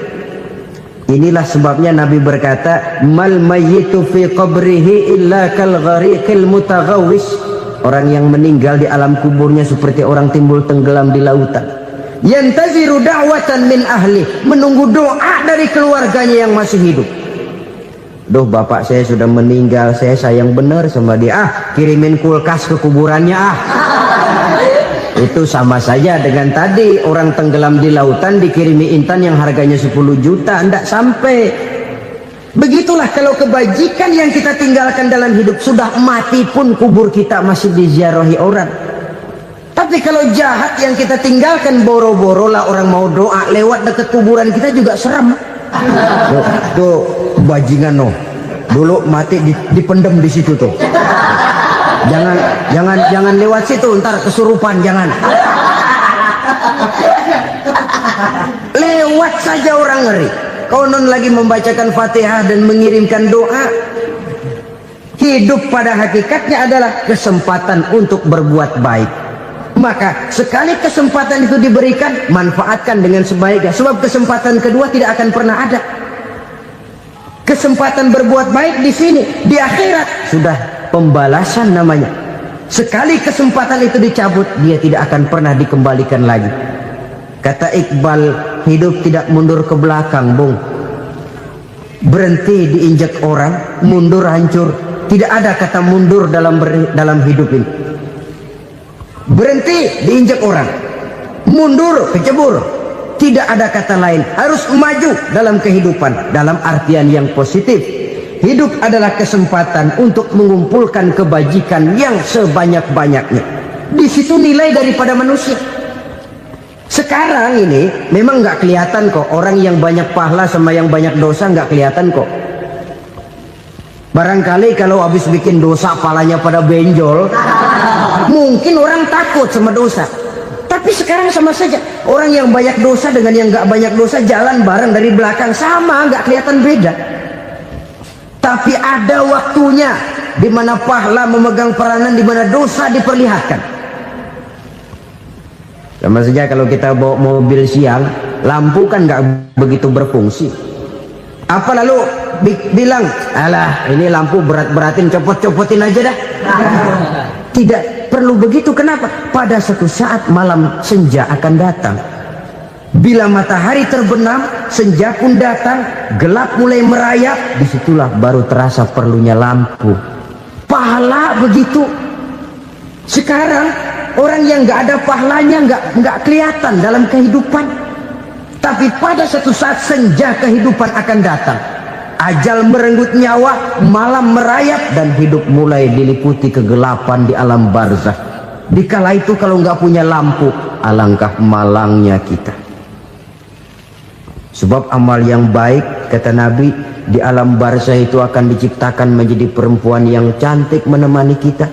Inilah sebabnya Nabi berkata, mal mayyitu fi qabrihi illa kal ghariqil mutaghawwis. Orang yang meninggal di alam kuburnya seperti orang timbul tenggelam di lautan. Yantaziru da'watan min ahli, menunggu doa dari keluarganya yang masih hidup. Duh, bapak saya sudah meninggal, saya sayang benar sama dia. Kirimin kulkas ke kuburannya Itu sama saja dengan tadi orang tenggelam di lautan dikirimi intan yang harganya 10 juta, tidak sampai. Begitulah kalau kebajikan yang kita tinggalkan dalam hidup, sudah mati pun kubur kita masih diziarahi orang. Tapi kalau jahat yang kita tinggalkan, boro-boro lah orang mau doa lewat dekat kuburan kita juga serem. Tuh bajingan no, dulu mati dipendem di situ tuh. Jangan lewat situ, ntar kesurupan, jangan. Lewat saja orang ngeri. Konon lagi membacakan Fatihah dan mengirimkan doa. Hidup pada hakikatnya adalah kesempatan untuk berbuat baik. Maka sekali kesempatan itu diberikan, manfaatkan dengan sebaiknya. Sebab kesempatan kedua tidak akan pernah ada. Kesempatan berbuat baik di sini, di akhirat sudah pembalasan namanya. Sekali kesempatan itu dicabut, dia tidak akan pernah dikembalikan lagi. Kata Iqbal, hidup tidak mundur ke belakang, Bung. Berhenti diinjak orang, mundur hancur. Tidak ada kata mundur dalam hidup ini. Berhenti diinjak orang, mundur kecebur. Tidak ada kata lain. Harus maju dalam kehidupan, dalam artian yang positif. Hidup adalah kesempatan untuk mengumpulkan kebajikan yang sebanyak-banyaknya. Di situ nilai daripada manusia. Sekarang ini memang nggak kelihatan kok, orang yang banyak pahala sama yang banyak dosa nggak kelihatan kok. Barangkali kalau habis bikin dosa palanya pada benjol, mungkin orang takut sama dosa. Tapi sekarang sama saja, orang yang banyak dosa dengan yang nggak banyak dosa jalan bareng dari belakang, sama, nggak kelihatan beda. Tapi ada waktunya di mana pahala memegang peranan, di mana dosa diperlihatkan. Sama saja kalau kita bawa mobil siang, lampu kan nggak begitu berfungsi. Apa lalu bilang, alah ini lampu berat-beratin, copot-copotin aja dah. Tidak perlu begitu. Kenapa? Pada suatu saat malam senja akan datang. Bila matahari terbenam, senja pun datang, gelap mulai merayap, disitulah baru terasa perlunya lampu. Pahala begitu. Sekarang orang yang nggak ada pahalanya nggak kelihatan dalam kehidupan. Tapi pada suatu saat senja kehidupan akan datang. Ajal merenggut nyawa, malam merayap, dan hidup mulai diliputi kegelapan di alam barzakh. Dikala itu kalau nggak punya lampu, alangkah malangnya kita. Sebab amal yang baik, kata Nabi, di alam barzakh itu akan diciptakan menjadi perempuan yang cantik menemani kita.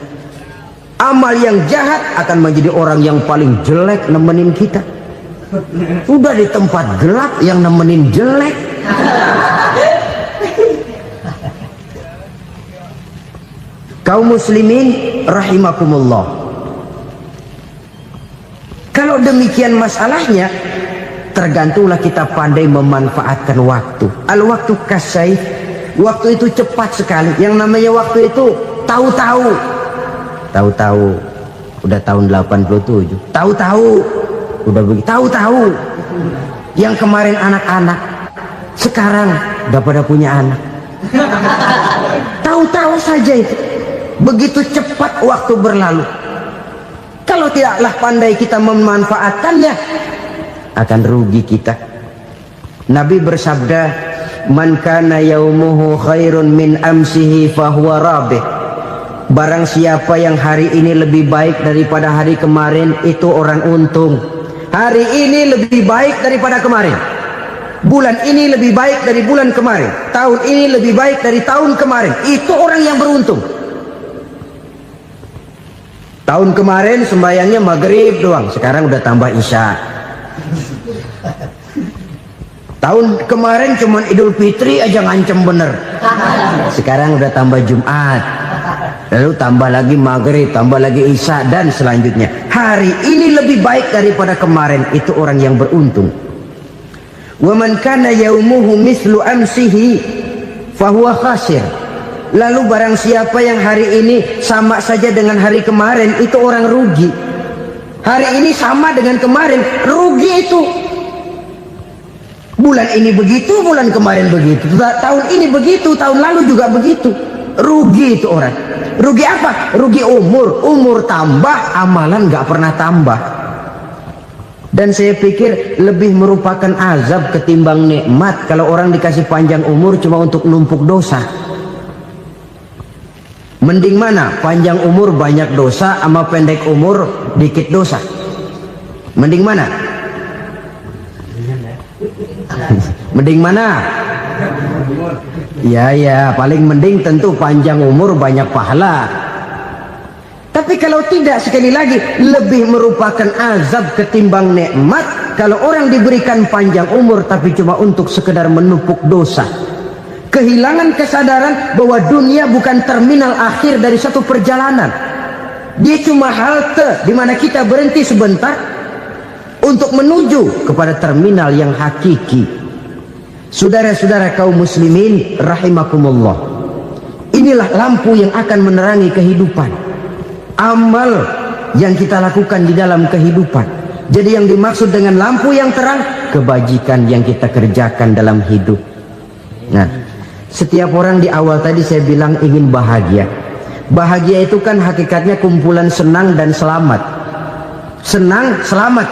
Amal yang jahat akan menjadi orang yang paling jelek nemenin kita. Udah di tempat gelap yang nemenin jelek. Kaum muslimin rahimakumullah. Kalau demikian masalahnya, tergantunglah kita pandai memanfaatkan waktu. Al-waktu kasayf, waktu itu cepat sekali. Yang namanya waktu itu tahu-tahu. Tahu-tahu udah tahun 87. Tahu-tahu udah begitu. Tahu-tahu yang kemarin anak-anak, sekarang udah pada punya anak. Tahu-tahu saja itu. Begitu cepat waktu berlalu. Kalau tidaklah pandai kita memanfaatkannya, akan rugi kita. Nabi bersabda, man kana yaumuhu khairun min amsihi fahuwa rabih. Barang siapa yang hari ini lebih baik daripada hari kemarin, itu orang untung. Hari ini lebih baik daripada kemarin, bulan ini lebih baik dari bulan kemarin, tahun ini lebih baik dari tahun kemarin, itu orang yang beruntung. Tahun kemarin sembahyangnya maghrib doang, sekarang udah tambah isya. Tahun kemarin cuman Idul Fitri aja ngancem bener, sekarang udah tambah Jumat, lalu tambah lagi maghrib, tambah lagi isya, dan selanjutnya. Hari ini lebih baik daripada kemarin, itu orang yang beruntung. Wa man kana yaumuhu mislu amsihi fahuwa khasir. Lalu barang siapa yang hari ini sama saja dengan hari kemarin, itu orang rugi. Hari ini sama dengan kemarin, rugi itu. Bulan ini begitu, bulan kemarin begitu, tahun ini begitu, tahun lalu juga begitu. Rugi itu orang. Rugi apa? Rugi umur. Umur tambah, amalan gak pernah tambah. Dan saya pikir lebih merupakan azab ketimbang nikmat kalau orang dikasih panjang umur cuma untuk numpuk dosa. Mending mana? Panjang umur banyak dosa sama pendek umur dikit dosa? Mending mana? Mending mana? Ya, paling mending tentu panjang umur banyak pahala. Tapi kalau tidak, sekali lagi, lebih merupakan azab ketimbang nikmat kalau orang diberikan panjang umur tapi cuma untuk sekedar menumpuk dosa. Kehilangan kesadaran bahwa dunia bukan terminal akhir dari satu perjalanan. Dia cuma halte di mana kita berhenti sebentar untuk menuju kepada terminal yang hakiki. Saudara-saudara kaum muslimin rahimakumullah, inilah lampu yang akan menerangi kehidupan, amal yang kita lakukan di dalam kehidupan. Jadi yang dimaksud dengan lampu yang terang, kebajikan yang kita kerjakan dalam hidup. Nah, setiap orang di awal tadi saya bilang ingin bahagia. Bahagia itu kan hakikatnya kumpulan senang dan selamat. Senang, selamat.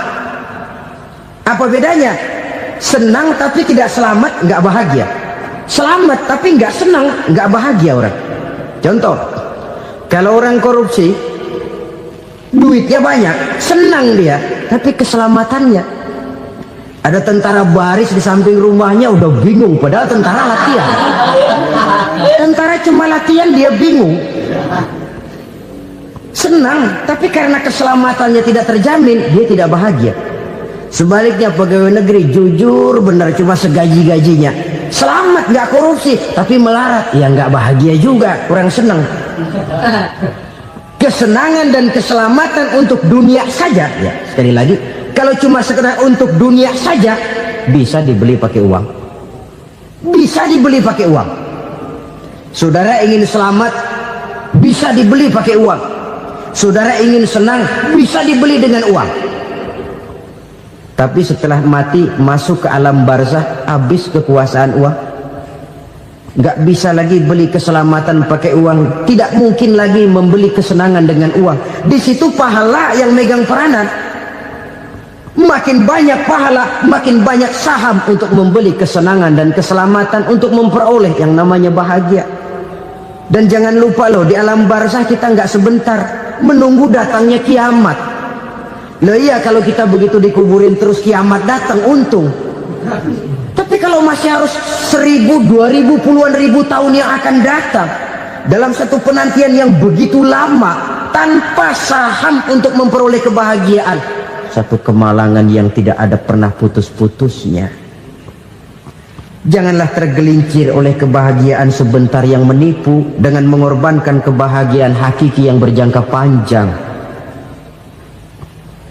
Apa bedanya? Senang tapi tidak selamat, nggak bahagia. Selamat tapi nggak senang, nggak bahagia orang. Contoh, kalau orang korupsi, duitnya banyak, senang dia, tapi keselamatannya. Ada tentara baris di samping rumahnya udah bingung, padahal tentara latihan. Tentara cuma latihan, dia bingung. Senang, tapi karena keselamatannya tidak terjamin, dia tidak bahagia. Sebaliknya pegawai negeri jujur benar, cuma segaji-gajinya, selamat nggak korupsi tapi melarat, ya nggak bahagia juga, kurang senang. Kesenangan dan keselamatan untuk dunia saja, ya sekali lagi, kalau cuma sekedar untuk dunia saja, bisa dibeli pakai uang, bisa dibeli pakai uang. Saudara ingin selamat, bisa dibeli pakai uang. Saudara ingin senang, bisa dibeli dengan uang. Tapi setelah mati masuk ke alam barzah, habis kekuasaan uang. Nggak bisa lagi beli keselamatan pakai uang, tidak mungkin lagi membeli kesenangan dengan uang. Di situ pahala yang megang peranan. Makin banyak pahala, makin banyak saham untuk membeli kesenangan dan keselamatan, untuk memperoleh yang namanya bahagia. Dan jangan lupa loh, di alam barzah kita nggak sebentar, menunggu datangnya kiamat. Loh iya, kalau kita begitu dikuburin terus kiamat datang, untung. Tapi kalau masih harus 1000, 2000, puluhan ribu tahun yang akan datang, dalam satu penantian yang begitu lama, tanpa saham untuk memperoleh kebahagiaan, satu kemalangan yang tidak ada pernah putus-putusnya. Janganlah tergelincir oleh kebahagiaan sebentar yang menipu dengan mengorbankan kebahagiaan hakiki yang berjangka panjang.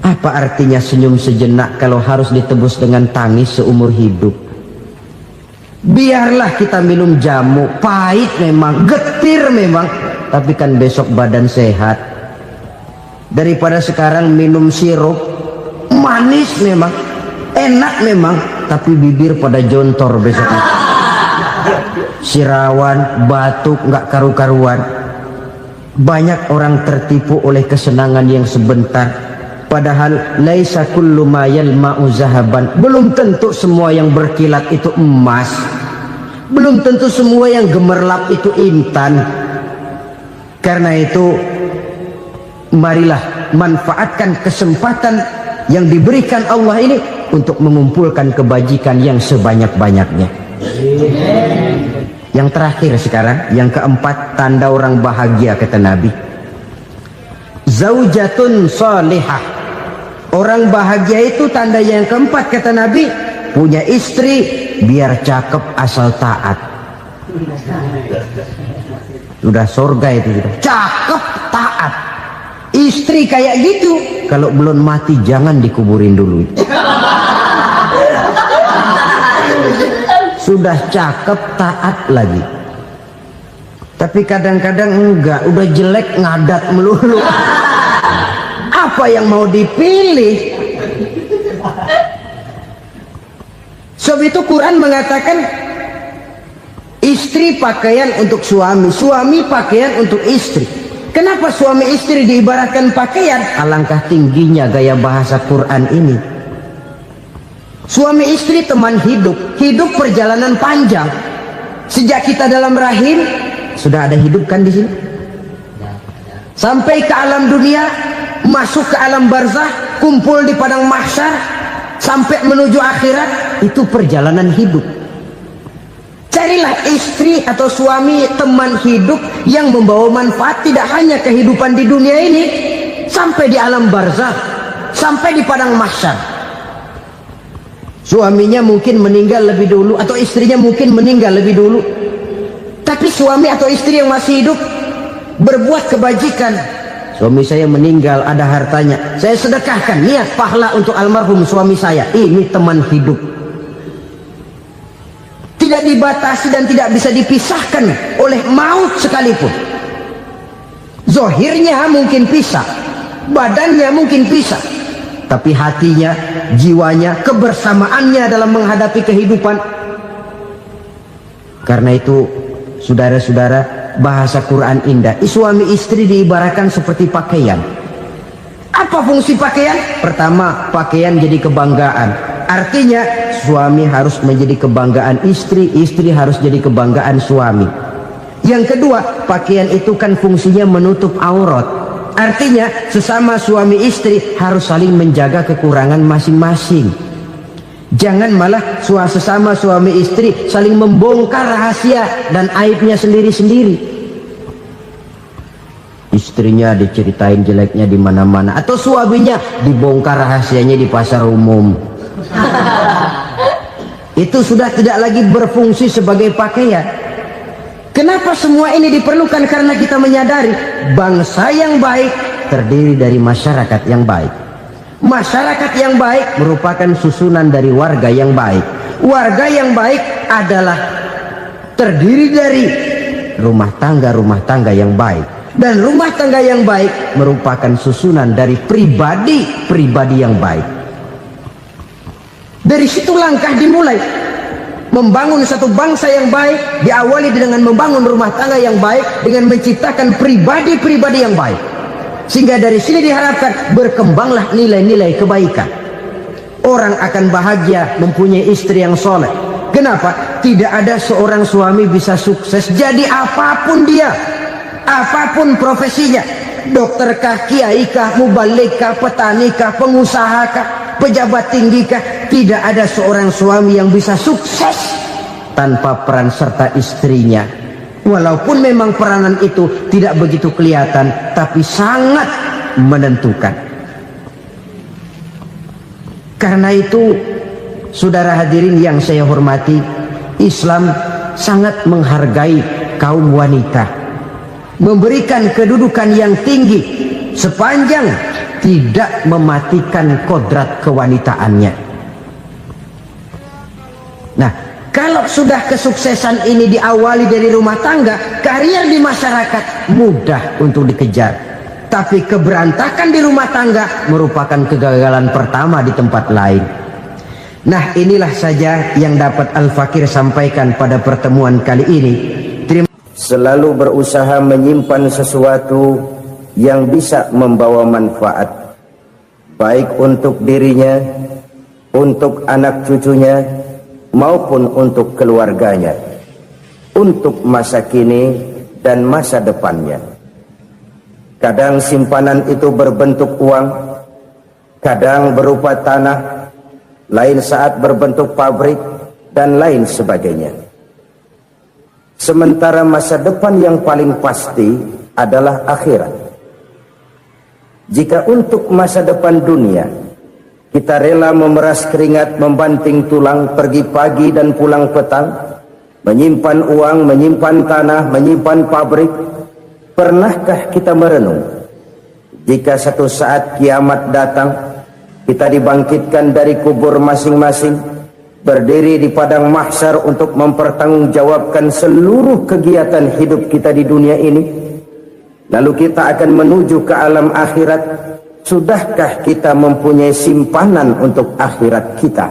Apa artinya senyum sejenak kalau harus ditebus dengan tangis seumur hidup? Biarlah kita minum jamu, pahit memang, getir memang, tapi kan besok badan sehat. Daripada sekarang minum sirup, manis memang, enak memang, tapi bibir pada jontor besoknya. Sirawan, batuk, nggak karu-karuan. Banyak orang tertipu oleh kesenangan yang sebentar, padahal laisa kullu ma yalma'u zahaban. Belum tentu semua yang berkilat itu emas, belum tentu semua yang gemerlap itu intan. Karena itu marilah manfaatkan kesempatan yang diberikan Allah ini untuk mengumpulkan kebajikan yang sebanyak-banyaknya. Yang terakhir sekarang, yang keempat, tanda orang bahagia kata Nabi. Zaujatun salihah. Orang bahagia itu tanda yang keempat kata Nabi, punya istri biar cakep asal taat. Sudah surga itu sudah. Cakep taat. Istri kayak gitu, kalau belum mati jangan dikuburin dulu. Sudah cakep taat lagi, tapi kadang-kadang enggak, udah jelek ngadat melulu. Apa yang mau dipilih? Sebab itu Quran mengatakan istri pakaian untuk suami, suami pakaian untuk istri. Kenapa suami istri diibaratkan pakaian? Alangkah tingginya gaya bahasa Quran ini. Suami istri teman hidup, hidup perjalanan panjang. Sejak kita dalam rahim sudah ada hidup kan di sini. Sampai ke alam dunia, masuk ke alam barzah, kumpul di padang mahsyar, sampai menuju akhirat, itu perjalanan hidup. Carilah istri atau suami teman hidup yang membawa manfaat tidak hanya kehidupan di dunia ini, sampai di alam barzah, sampai di padang mahsyar. Suaminya mungkin meninggal lebih dulu, atau istrinya mungkin meninggal lebih dulu, tapi suami atau istri yang masih hidup berbuat kebajikan. Suami saya meninggal, ada hartanya, saya sedekahkan, niat pahala untuk almarhum suami saya. Ini teman hidup, tidak dibatasi dan tidak bisa dipisahkan oleh maut sekalipun. Zohirnya mungkin pisah, badannya mungkin pisah, tapi hatinya, jiwanya, kebersamaannya dalam menghadapi kehidupan. Karena itu saudara-saudara, bahasa Quran indah. Suami istri diibaratkan seperti pakaian. Apa fungsi pakaian? Pertama, pakaian jadi kebanggaan. Artinya suami harus menjadi kebanggaan istri, istri harus jadi kebanggaan suami. Yang kedua, pakaian itu kan fungsinya menutup aurat. Artinya sesama suami istri harus saling menjaga kekurangan masing-masing. Jangan malah sesama suami istri saling membongkar rahasia dan aibnya sendiri-sendiri. Istrinya diceritain jeleknya di mana-mana, atau suaminya dibongkar rahasianya di pasar umum. Itu sudah tidak lagi berfungsi sebagai pakaian. Kenapa semua ini diperlukan? Karena kita menyadari bangsa yang baik terdiri dari masyarakat yang baik. Masyarakat yang baik merupakan susunan dari warga yang baik. Warga yang baik adalah terdiri dari rumah tangga yang baik. Dan rumah tangga yang baik merupakan susunan dari pribadi yang baik. Dari situ langkah dimulai. Membangun satu bangsa yang baik diawali dengan membangun rumah tangga yang baik, dengan menciptakan pribadi-pribadi yang baik. Sehingga dari sini diharapkan berkembanglah nilai-nilai kebaikan. Orang akan bahagia mempunyai istri yang soleh. Kenapa? Tidak ada seorang suami bisa sukses jadi apapun dia, apapun profesinya. Dokterkah, kiaikah, mubalikah, petanikah, pengusahakah, pejabat tinggikah, tidak ada seorang suami yang bisa sukses tanpa peran serta istrinya. Walaupun memang peranan itu tidak begitu kelihatan, tapi sangat menentukan. Karena itu, saudara hadirin yang saya hormati, Islam sangat menghargai kaum wanita, memberikan kedudukan yang tinggi sepanjang tidak mematikan kodrat kewanitaannya. Nah, kalau sudah kesuksesan ini diawali dari rumah tangga, karier di masyarakat mudah untuk dikejar. Tapi keberantakan di rumah tangga merupakan kegagalan pertama di tempat lain. Nah, inilah saja yang dapat Al-Fakir sampaikan pada pertemuan kali ini. selalu berusaha menyimpan sesuatu yang bisa membawa manfaat, baik untuk dirinya, untuk anak cucunya, maupun untuk keluarganya, untuk masa kini dan masa depannya. Kadang simpanan itu berbentuk uang, kadang berupa tanah, lain saat berbentuk pabrik, dan lain sebagainya. Sementara masa depan yang paling pasti adalah akhirat. Jika untuk masa depan dunia kita rela memeras keringat, membanting tulang, pergi pagi dan pulang petang, menyimpan uang, menyimpan tanah, menyimpan pabrik, pernahkah kita merenung jika satu saat kiamat datang, kita dibangkitkan dari kubur masing-masing, berdiri di padang mahsyar untuk mempertanggungjawabkan seluruh kegiatan hidup kita di dunia ini, lalu kita akan menuju ke alam akhirat. Sudahkah kita mempunyai simpanan untuk akhirat kita?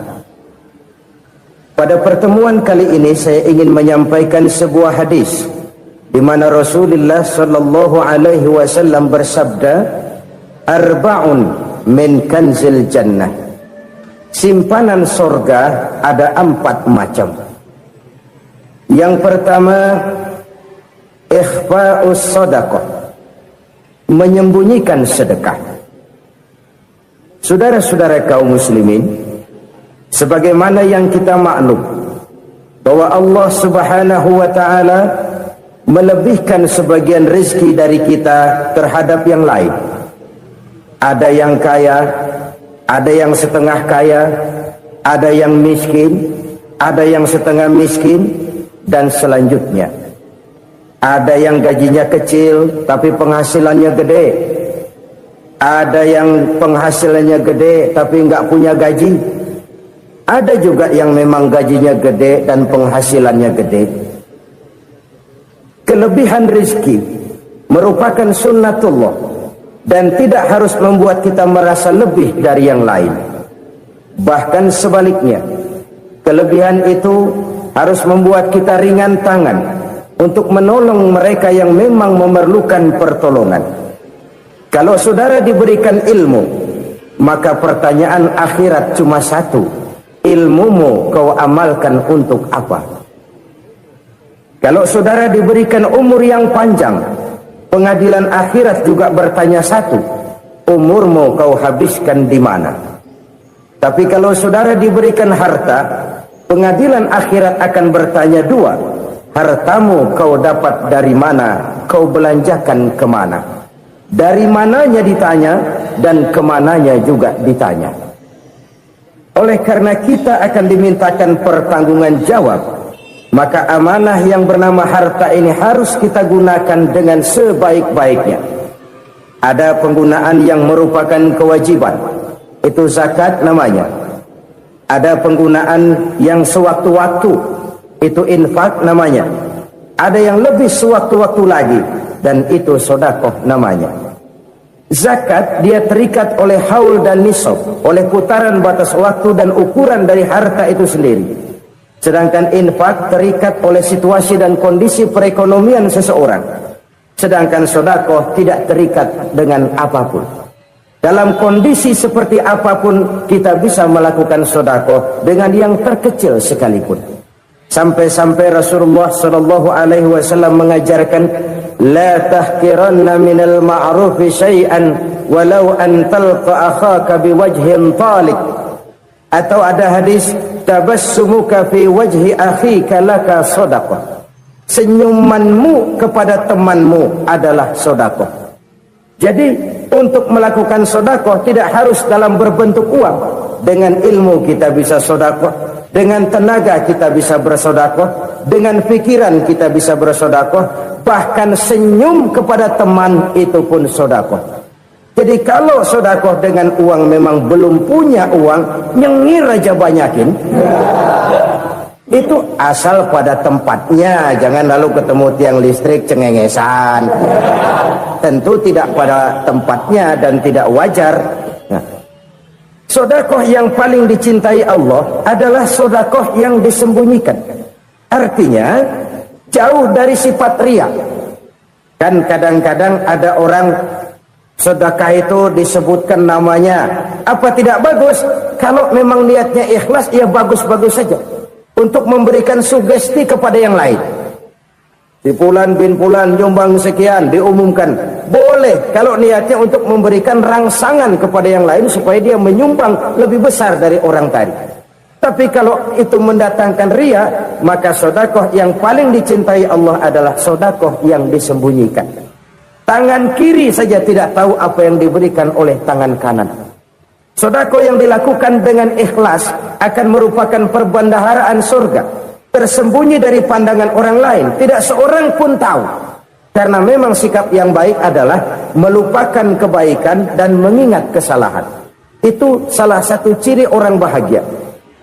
Pada pertemuan kali ini saya ingin menyampaikan sebuah hadis di mana Rasulullah sallallahu alaihi wasallam bersabda, "Arba'un min kanzil jannah." Simpanan sorga ada 4 macam. Yang pertama, ikhfa'us sadaqah, menyembunyikan sedekah. Saudara-saudara kaum muslimin, sebagaimana yang kita maklum bahwa Allah Subhanahu wa taala melebihkan sebagian rezeki dari kita terhadap yang lain. Ada yang kaya, ada yang setengah kaya, ada yang miskin, ada yang setengah miskin, dan selanjutnya. Ada yang gajinya kecil tapi penghasilannya gede. Ada yang penghasilannya gede tapi nggak punya gaji. Ada juga yang memang gajinya gede dan penghasilannya gede. Kelebihan rezeki merupakan sunnatullah dan tidak harus membuat kita merasa lebih dari yang lain. Bahkan sebaliknya, kelebihan itu harus membuat kita ringan tangan untuk menolong mereka yang memang memerlukan pertolongan. Kalau saudara diberikan ilmu, maka pertanyaan akhirat cuma satu: ilmumu kau amalkan untuk apa? Kalau saudara diberikan umur yang panjang, pengadilan akhirat juga bertanya satu: umurmu kau habiskan di mana? Tapi kalau saudara diberikan harta, pengadilan akhirat akan bertanya 2: hartamu kau dapat dari mana? Kau belanjakan kemana? Dari mananya ditanya, dan kemananya juga ditanya. Oleh karena kita akan dimintakan pertanggungan jawab, maka amanah yang bernama harta ini harus kita gunakan dengan sebaik-baiknya. Ada penggunaan yang merupakan kewajiban, itu zakat namanya. Ada penggunaan yang sewaktu-waktu, itu infak namanya. Ada yang lebih sewaktu-waktu lagi, dan itu sedekah namanya. Zakat dia terikat oleh haul dan nisab, oleh putaran batas waktu dan ukuran dari harta itu sendiri. Sedangkan infak terikat oleh situasi dan kondisi perekonomian seseorang. Sedangkan sedekah tidak terikat dengan apapun. Dalam kondisi seperti apapun kita bisa melakukan sedekah dengan yang terkecil sekalipun. Sampai-sampai Rasulullah sallallahu alaihi wasallam mengajarkan, la tahqiranna minal ma'rufi syai'an walau an talqa akhaka biwajhin talik. Atau ada hadis, tabassumuka fi wajhi akhika laka shadaqah. Senyumanmu kepada temanmu adalah sedekah. Jadi untuk melakukan sedekah tidak harus dalam berbentuk uang. Dengan ilmu kita bisa sedekah, dengan tenaga kita bisa bersedekah, dengan pikiran kita bisa bersedekah, bahkan senyum kepada teman itu pun sedekah. Jadi kalau sedekah dengan uang memang belum punya uang, nyengir aja banyakin. Itu asal pada tempatnya, jangan lalu ketemu tiang listrik cengengesan. Tentu tidak pada tempatnya dan tidak wajar. Nah, sedekah yang paling dicintai Allah adalah sedekah yang disembunyikan. Artinya, jauh dari sifat riya. Kan kadang-kadang ada orang sedekah itu disebutkan namanya, apa tidak bagus? Kalau memang niatnya ikhlas, ya bagus-bagus saja untuk memberikan sugesti kepada yang lain. Si Fulan bin Fulan nyumbang sekian, diumumkan. Boleh kalau niatnya untuk memberikan rangsangan kepada yang lain supaya dia menyumbang lebih besar dari orang tadi. Tapi kalau itu mendatangkan riya, maka sedekah yang paling dicintai Allah adalah sedekah yang disembunyikan. Tangan kiri saja tidak tahu apa yang diberikan oleh tangan kanan. Sedekah yang dilakukan dengan ikhlas akan merupakan perbendaharaan surga, tersembunyi dari pandangan orang lain, tidak seorang pun tahu. Karena memang sikap yang baik adalah melupakan kebaikan dan mengingat kesalahan. Itu salah satu ciri orang bahagia.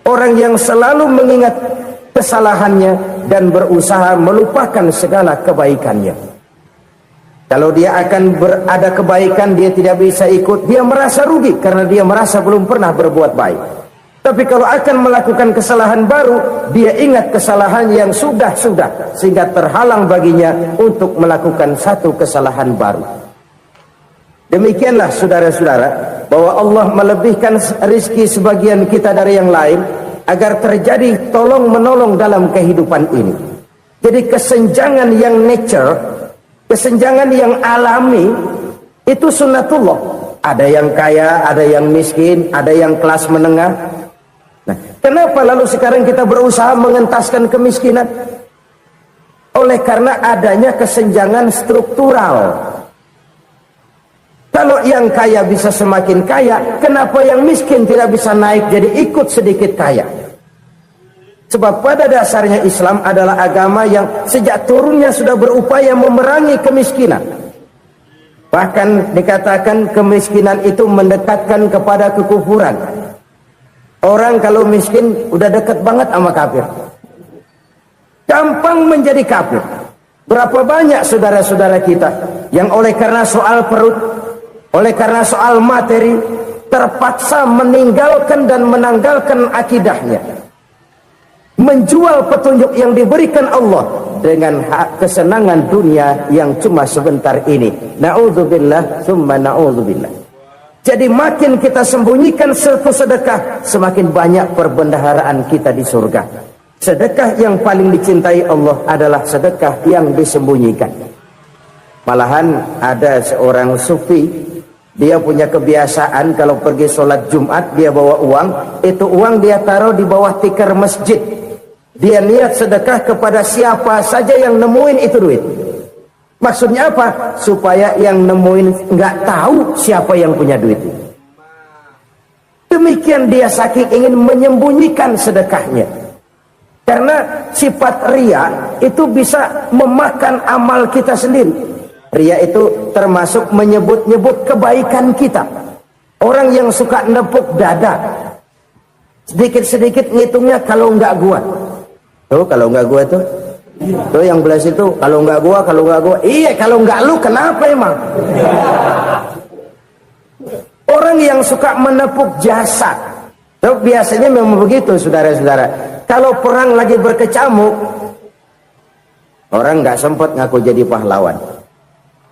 Orang yang selalu mengingat kesalahannya dan berusaha melupakan segala kebaikannya. Kalau dia akan berada kebaikan, dia tidak bisa ikut, dia merasa rugi karena dia merasa belum pernah berbuat baik. Tapi kalau akan melakukan kesalahan baru, dia ingat kesalahan yang sudah-sudah, sehingga terhalang baginya untuk melakukan satu kesalahan baru. Demikianlah saudara-saudara, bahwa Allah melebihkan rizki sebagian kita dari yang lain, agar terjadi tolong-menolong dalam kehidupan ini. Jadi kesenjangan yang nature, kesenjangan yang alami, itu sunnatullah. Ada yang kaya, ada yang miskin, ada yang kelas menengah. Nah, kenapa lalu sekarang kita berusaha mengentaskan kemiskinan? Oleh karena adanya kesenjangan struktural. Kalau yang kaya bisa semakin kaya, kenapa yang miskin tidak bisa naik jadi ikut sedikit kaya? Sebab pada dasarnya Islam adalah agama yang sejak turunnya sudah berupaya memerangi kemiskinan. Bahkan dikatakan kemiskinan itu mendekatkan kepada kekufuran. Orang kalau miskin udah dekat banget sama kafir. Gampang menjadi kafir. Berapa banyak saudara-saudara kita yang oleh karena soal perut, oleh karena soal materi, terpaksa meninggalkan dan menanggalkan akidahnya, menjual petunjuk yang diberikan Allah dengan kesenangan dunia yang cuma sebentar ini. Na'udzubillah summa na'udzubillah. Jadi makin kita sembunyikan satu sedekah, semakin banyak perbendaharaan kita di surga. Sedekah yang paling dicintai Allah adalah sedekah yang disembunyikan. Malahan ada seorang sufi, dia punya kebiasaan kalau pergi sholat Jumat dia bawa uang, itu uang dia taruh di bawah tikar masjid. Dia niat sedekah kepada siapa saja yang nemuin itu duit. Maksudnya apa? Supaya yang nemuin nggak tahu siapa yang punya duit itu. Demikian dia saking ingin menyembunyikan sedekahnya. Karena sifat riya itu bisa memakan amal kita sendiri. Riya itu termasuk menyebut-nyebut kebaikan kita. Orang yang suka nepuk dada, sedikit-sedikit ngitungnya kalau nggak gua. Tuh kalau nggak gua tuh yang belas itu kalau nggak gua. Iya kalau nggak lu kenapa emang? Orang yang suka menepuk jasad, tuh biasanya memang begitu saudara-saudara. Kalau perang lagi berkecamuk, orang nggak sempat ngaku jadi pahlawan.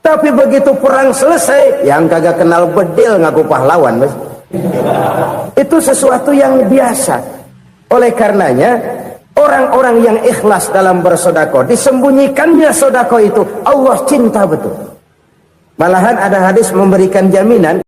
Tapi begitu perang selesai, yang kagak kenal bedil ngaku pahlawan, mas. Itu sesuatu yang biasa. Oleh karenanya, orang-orang yang ikhlas dalam bersedekah, disembunyikannya sedekah itu, Allah cinta betul. Malahan ada hadis memberikan jaminan